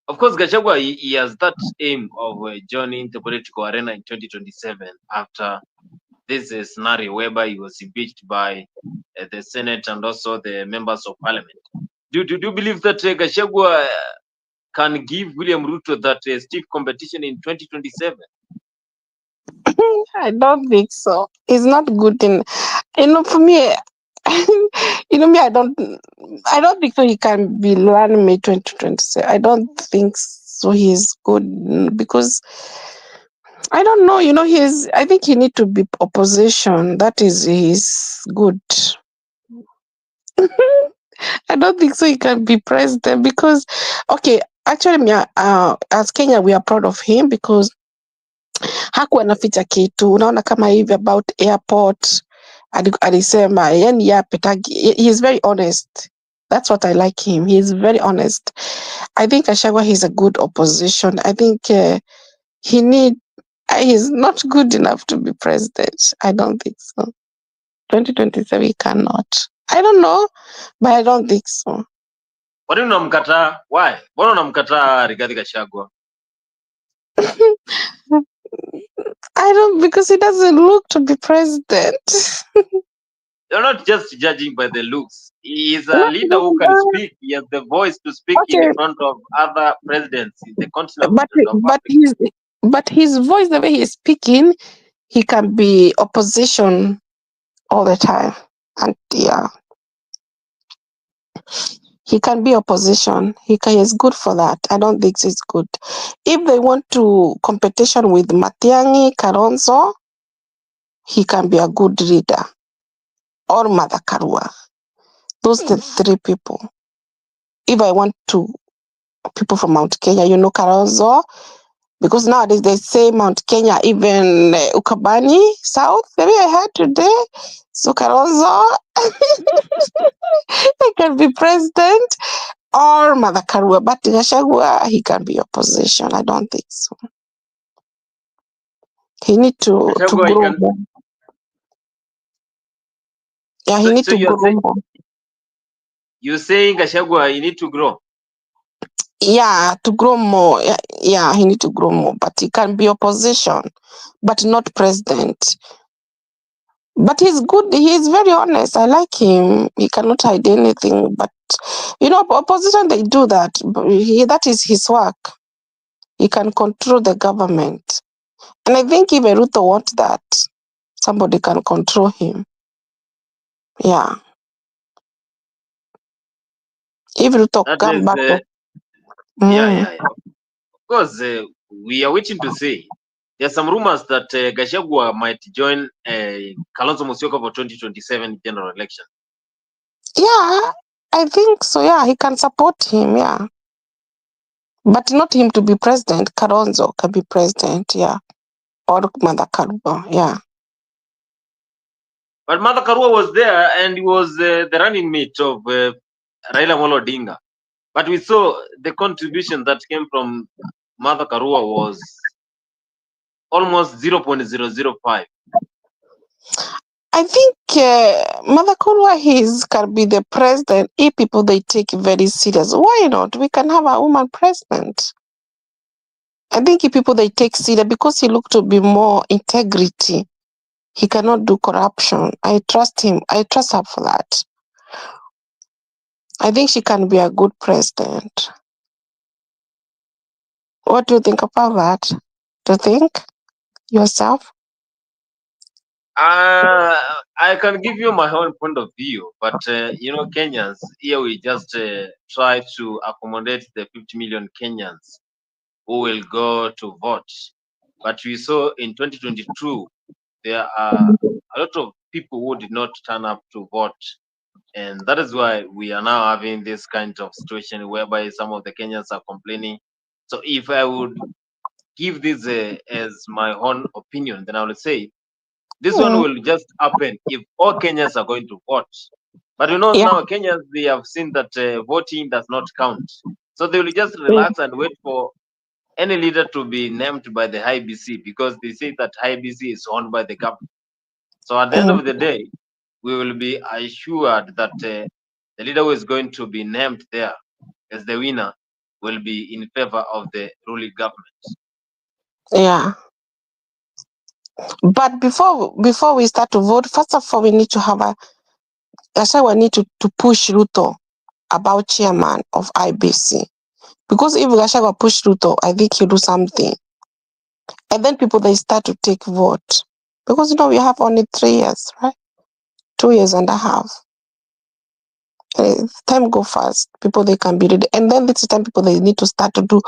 S2: Of course, Gachagua, he has that aim of joining the political arena in 2027 after this scenario whereby he was impeached by the Senate and also the members of parliament. Do you believe that Gachagua can give William Ruto that stiff competition in 2027?
S6: I don't think so. It's not good in, for me, me, I don't think so. He can be running May 2027. I don't think so. He's good because I don't know. I think he need to be opposition. That is, he's good. I don't think so. He can be president because, okay, actually, me, as Kenya, we are proud of him because hakuwa anaficha kitu. Unaona kama hivi about airport alisema yani he is very honest. That's what I like him. He is very honest. I think Gachagua is a good opposition. I think he's not good enough to be president. I don't think so. 2027 he cannot. I don't know, but I don't think so.
S2: Kwa nini unamkataa? Why? Mbona unamkataa Rigathi Gachagua?
S6: I don't, because he doesn't look to be president.
S2: You're not just judging by the looks. He is a
S6: Not
S2: leader
S6: even
S2: who can
S6: that.
S2: speak. He has the voice to speak in
S6: Okay,
S2: front of other presidents in the continent
S6: but
S2: of
S6: but
S2: Africa.
S6: his voice, the way he's speaking, he can be opposition all the time, and yeah, he can be opposition. He's good for that. I don't think he's good. If they want to competition with Matiang'i, Kalonzo, he can be a good leader, or Mother Karua. Those are the three people. If I want to people from Mount Kenya, Kalonzo, because nowadays they say Mount Kenya, even Ukabani South, the way I heard today. So Kalonzo he can be president, or Mother Karua, but Gachagua, he can be opposition. I don't think so. He need to
S2: Gachagua,
S6: grow more. Yeah, he need
S2: so
S6: to grow more.
S2: you're saying Gachagua, you need to grow.
S6: Yeah, to grow more. Yeah, he need to grow more, but he can be opposition, but not president. But he's good. He's very honest. I like him. He cannot hide anything. But opposition, they do that. That is his work. He can control the government, and I think even Ruto wants that. Somebody can control him. Yeah. If Ruto
S2: That
S6: come
S2: is,
S6: back.
S2: yeah. Of course, we are waiting to see. There are some rumors that Gachagua might join Kalonzo Musyoka for 2027 general election.
S6: Yeah, I think so. Yeah, he can support him. Yeah, but not him to be president. Kalonzo can be president. Yeah, or Mother Karua. Yeah.
S2: But Mother Karua was there, and he was the running mate of Raila Amolo Odinga. But we saw the contribution that came from Mother Karua was almost 0.005.
S6: I think Mother Karua can be the president if people they take very serious. Why not? We can have a woman president. I think if people they take serious because he look to be more integrity. He cannot do corruption. I trust him. I trust her for that. I think she can be a good president. What do you think about that? Do you think yourself?
S2: I can give you my own point of view, but Kenyans here we just try to accommodate the 50 million Kenyans who will go to vote. But we saw in 2022 there are a lot of people who did not turn up to vote, and that is why we are now having this kind of situation whereby some of the Kenyans are complaining. So if I would give this as my own opinion, then I would say this one will just happen if all Kenyans are going to vote. But
S6: Yeah.
S2: now Kenyans, they have seen that voting does not count. So they will just relax and wait for any leader to be named by the IBC because they say that IBC is owned by the government. So at the end of the day, we will be assured that the leader who is going to be named there as the winner will be in favor of the ruling government.
S6: Yeah. But before we start to vote, first of all, we need to have we need to push Ruto about chairman of IBC. Because if Gachagua push Ruto, I think he'll do something. And then people, they start to take vote. Because, we have only 3 years, right? 2 years and a half. Time go fast. People, they can be ready. And then this is time people, they need to start to do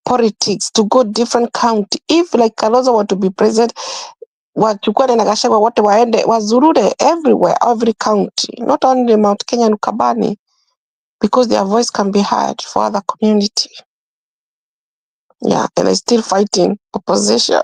S6: politics, to go different county. If like Kalonzo want to be president, wachukue na Gachagua wote waende wazurure everywhere, every county, not only Mount Kenya and Ukabani, because their voice can be heard for other community. Yeah, and they're still fighting opposition.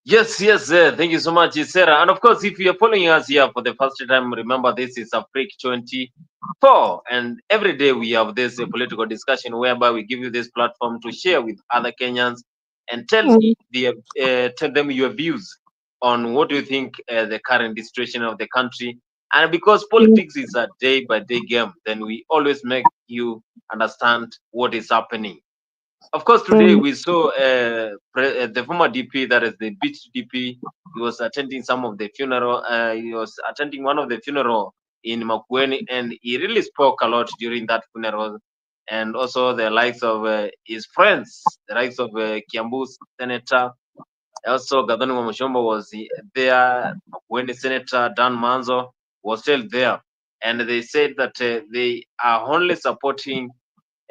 S2: Yes, thank you so much, Sarah. And of course, if you are following us here for the first time, remember this is Afrique 24. And every day we have this political discussion whereby we give you this platform to share with other Kenyans and tell them your views on what you think the current situation of the country And because politics is a day-by-day game, then we always make you understand what is happening. Of course, today we saw the former DP, that is the beach DP. He was attending some of the funeral. He was attending one of the funeral in Makueni, and he really spoke a lot during that funeral. And also the likes of his friends, the likes of Kiambu Senator. Also, Gathoni Wamushomba was there. Makueni Senator Dan Manzo was still there, and they said that they are only supporting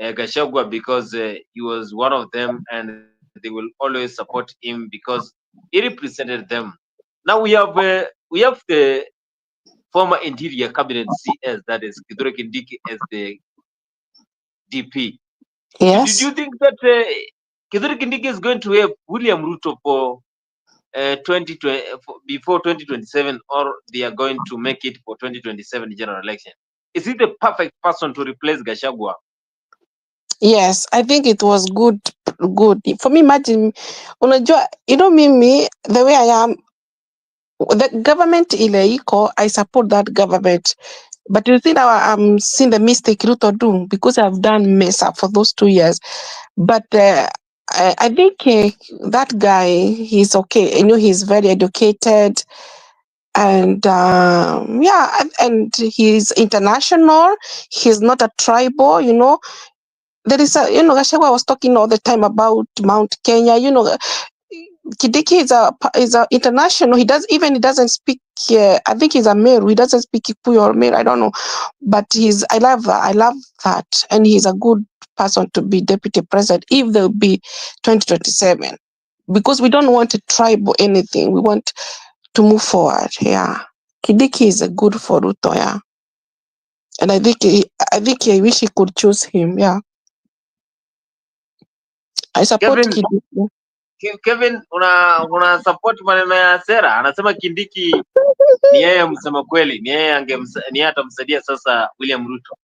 S2: Gachagua because he was one of them, and they will always support him because he represented them. Now we have the former Interior Cabinet CS, that is Kithure Kindiki, as the DP. Did you
S6: Yes.
S2: think that Kithure Kindiki is going to help William Ruto for 2020 before 2027, or they are going to make it for 2027 general election? Is he the perfect person to replace Gachagua?
S6: Yes, I think it was good. For me, imagine, unajua, me, the way I am, the government ile iko, I support that government. But you see now I'm seeing the mistake Ruto do because I've done mess up for those 2 years. But I think that guy, he's okay. He's very educated. And and he's international. He's not a tribal, There is Gachagua was talking all the time about Mount Kenya. Kindiki is a international. He doesn't speak. I think he's a Meru. He doesn't speak Kikuyu or Meru. I don't know, but I love that. I love that, and he's a good person to be deputy president if there'll be 2027, because we don't want a tribe or anything. We want to move forward. Yeah, Kindiki is a good for Ruto. Yeah, and I think I wish he could choose him. Yeah, I support Kindiki.
S2: Kevin, una support maneno ya Sera, anasema Kindiki ni yeye msema kweli, ni yeye atamsaidia sasa William Ruto.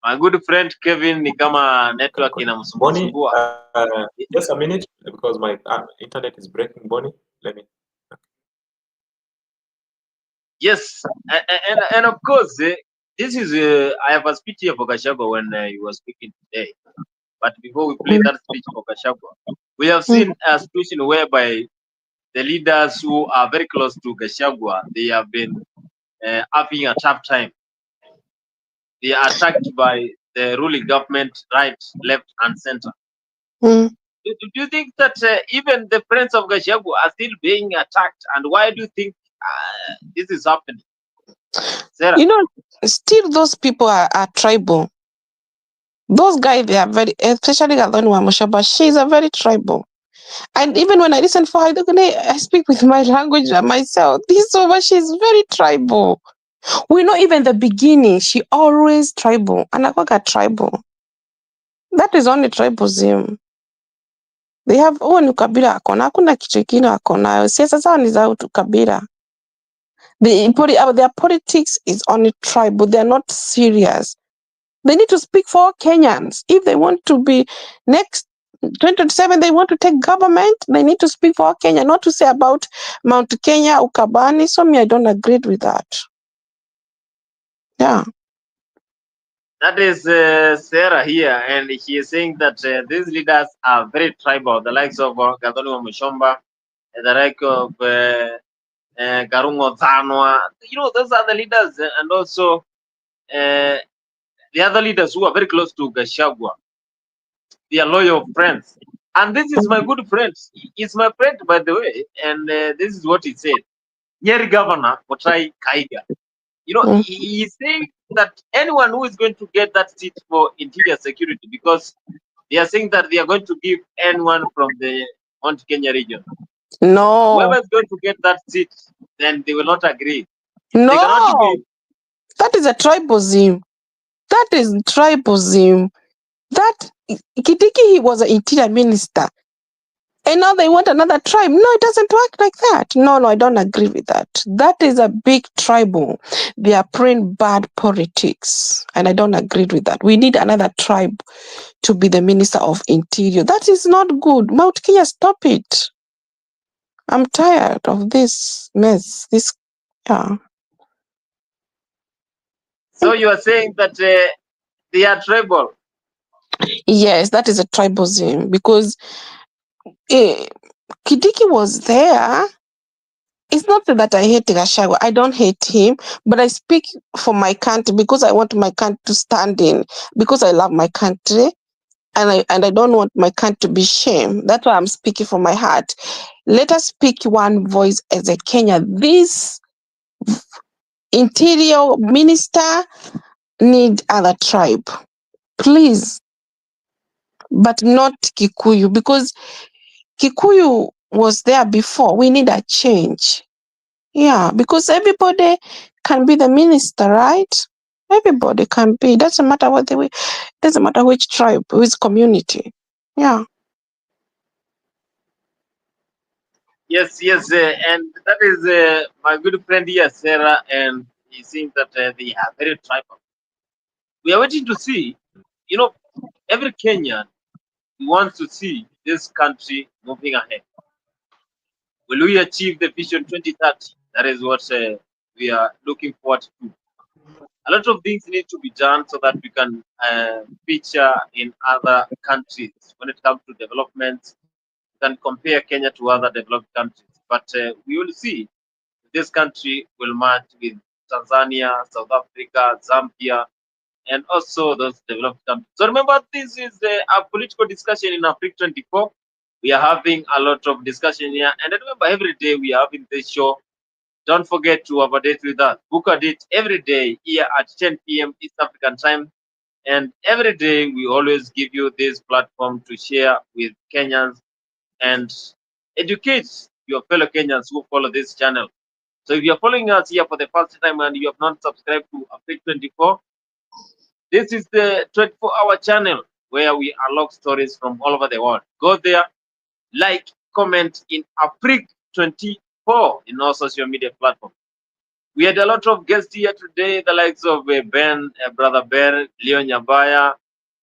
S2: My good friend Kevin, ni kama network
S5: Bonnie,
S2: inamsumbua.
S5: just a minute because my internet is breaking. Bonnie, let me.
S2: Yes, and of course, this is I have a speech here for Gachagua when he was speaking today. But before we play that speech for Gachagua, we have seen a situation whereby the leaders who are very close to Gachagua, they have been having a tough time. They are attacked by the ruling government, right, left, and center. Do you think that even the friends of Gachagua are still being attacked? And why do you think this is happening? Sarah?
S6: Still those people are tribal. Those guys, they are very, especially Gathoni Wamushomba, she's a very tribal. And even when I listen for her, I speak with my language myself. She's very tribal. We know even the beginning, she always tribal. Anakuwaga tribal. That is only tribalism. They have ukabila akona, hakuna kitu kingine akona. Siasa zao ni za ukabila. Their politics is only tribal. They are not serious. They need to speak for Kenyans. If they want to be next 2027, they want to take government, they need to speak for Kenya, not to say about Mount Kenya, Ukabani. So I don't agree with that. Yeah.
S2: That is Sarah here, and she is saying that these leaders are very tribal, the likes of Gathoni Wamushomba, the like of Garungo Zanwa. Those are the leaders, and also the other leaders who are very close to Gachagua. They are loyal friends. And this is my good friend. He's my friend, by the way, and this is what he said. Nyeri Governor Mutai Kaiga. He's saying that anyone who is going to get that seat for interior security, because they are saying that they are going to give anyone from the Mount Kenya region.
S6: No.
S2: Whoever is going to get that seat, then they will not agree.
S6: No.
S2: They cannot give.
S6: That is a tribalism. That is tribalism. That Kindiki, he was an interior minister. And now they want another tribe. No, it doesn't work like that. No, I don't agree with that. That is a big tribal. They are playing bad politics. And I don't agree with that. We need another tribe to be the Minister of Interior. That is not good. Mount Kenya, stop it. I'm tired of this mess.
S2: So you are saying that they are tribal?
S6: Yes, that is a tribalism because Kidiki was there. It's not that I hate Gachagua. I don't hate him, but I speak for my country because I want my country to stand in, because I love my country, and I don't want my country to be shamed. That's why I'm speaking from my heart. Let us speak one voice as a Kenya. This interior minister need other tribe, please, but not Kikuyu, because Kikuyu was there before. We need a change. Yeah, because everybody can be the minister, right? Everybody can be. Doesn't matter what doesn't matter which tribe, which community. Yeah.
S2: Yes, and that is my good friend here, Sarah, and he seems that they are very tribal. We are waiting to see, every Kenyan wants to see this country moving ahead. Will we achieve the vision 2030? That is what we are looking forward to. A lot of things need to be done so that we can feature in other countries when it comes to development. We can compare Kenya to other developed countries, but we will see if this country will match with Tanzania, South Africa, Zambia, and also those developed countries. So remember, this is a political discussion in Africa 24. We are having a lot of discussion here, and remember, every day we are having this show. Don't forget to have a date with us. Book a date every day here at 10 p.m. East African time. And every day we always give you this platform to share with Kenyans and educate your fellow Kenyans who follow this channel. So if you're following us here for the first time and you have not subscribed to Africa 24, this is the 24-hour channel where we unlock stories from all over the world. Go there, like, comment in Africa 24 in all social media platforms. We had a lot of guests here today, the likes of Ben, Brother Ben, Leo Nyabaya,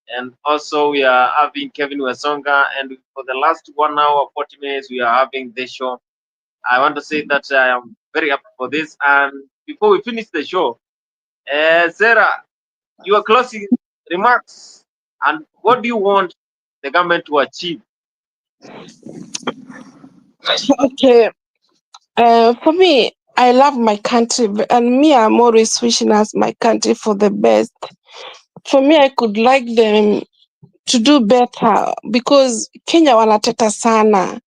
S2: and also we are having Kevin Wesonga. And for the last 1 hour, 40 minutes, we are having this show. I want to say that I am very happy for this. And before we finish the show, Sarah, your closing remarks, and what do you want the government to achieve?
S6: Okay. For me, I love my country, and me, I'm always wishing as my country for the best. For me, I could like them to do better because Kenya wanateta sana.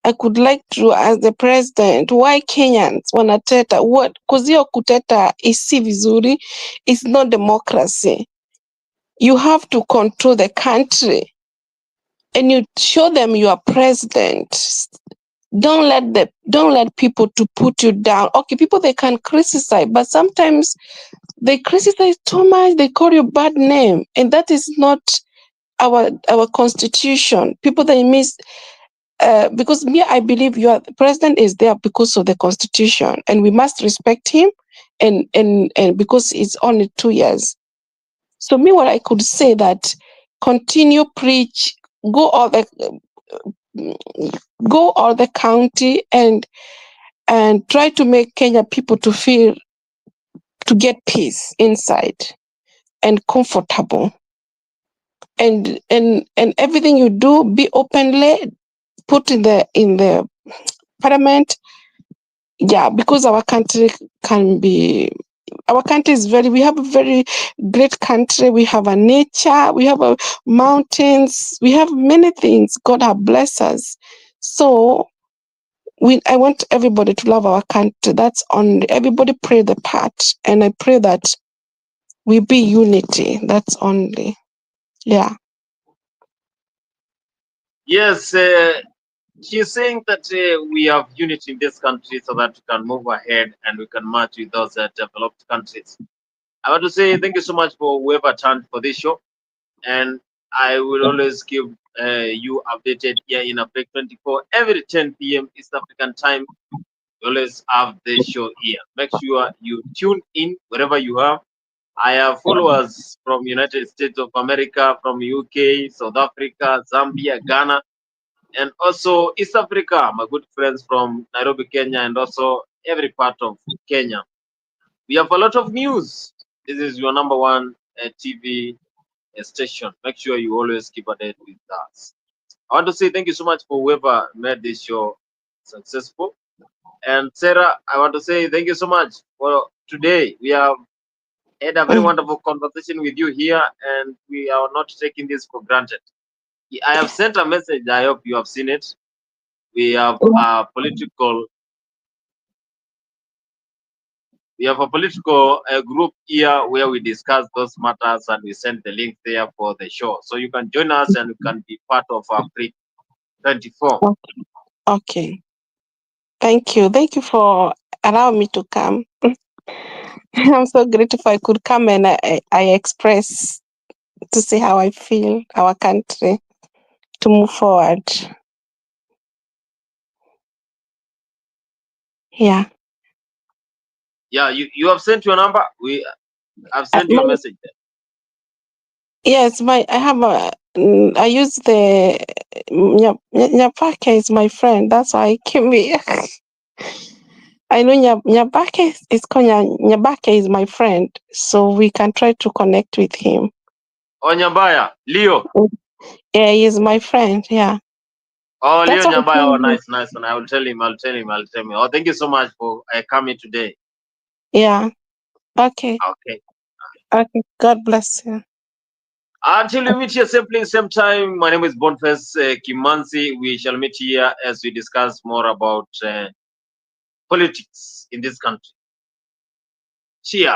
S6: I could like to, as the president, why Kenyans wanateta? What? Because hiyo kuteta is si vizuri. It's not democracy. You have to control the country, and you show them you are president. Don't let people to put you down. Okay, people, they can criticize, but sometimes they criticize too much. They call you bad name, and that is not our constitution. People, they miss. Because me, I believe the president is there because of the constitution, and we must respect him, and because it's only 2 years. So me, what I could say that continue preach, go all the county and try to make Kenya people to feel, to get peace inside and comfortable, and everything you do, be openly put in the parliament. Yeah, because our country is we have a very great country. We have a nature, we have a mountains, we have many things. God have blessed us. So I want everybody to love our country. That's only, everybody play the part, and I pray that we be unity. That's only, yeah.
S2: Yes, she's saying that we have unity in this country so that we can move ahead and we can match with those developed countries. I want to say thank you so much for whoever turned for this show. And I will always keep you updated here in Update 24 every 10 p.m. East African time. We always have this show here. Make sure you tune in wherever you are. I have followers from United States of America, from UK, South Africa, Zambia, Ghana, and also East Africa. My good friends from Nairobi, Kenya, and also every part of Kenya. We have a lot of news. This is your number one TV station. Make sure you always keep updated with us. I want to say thank you so much for whoever made this show successful. And Sarah, I want to say thank you so much for today. We have had a very wonderful conversation with you here, and we are not taking this for granted. I have sent a message. I hope you have seen it. We have a political group here where we discuss those matters, and we send the link there for the show. So you can join us and you can be part of our Update 24.
S6: Okay. Thank you. Thank you for allowing me to come. I'm so grateful I could come and I express to see how I feel, our country, to move forward. Yeah.
S2: Yeah, you have sent your number. I've sent you a message there.
S6: Yes, I have I use the Nyapake is my friend. That's why I came here. I know Nyabake is Nyabake is my friend, so we can try to connect with him.
S2: Oh, Nyambaya, Leo.
S6: Yeah, he's my friend. Yeah.
S2: Oh,
S6: That's
S2: Leo Nyambaya. Oh,
S6: what
S2: nice. And I will tell him. Oh, thank you so much for coming today.
S6: Yeah. Okay.
S2: Okay.
S6: Okay. God bless you.
S2: Until we meet here same time. My name is Boniface Kimanzi. We shall meet here as we discuss more about politics in this country. Cheers.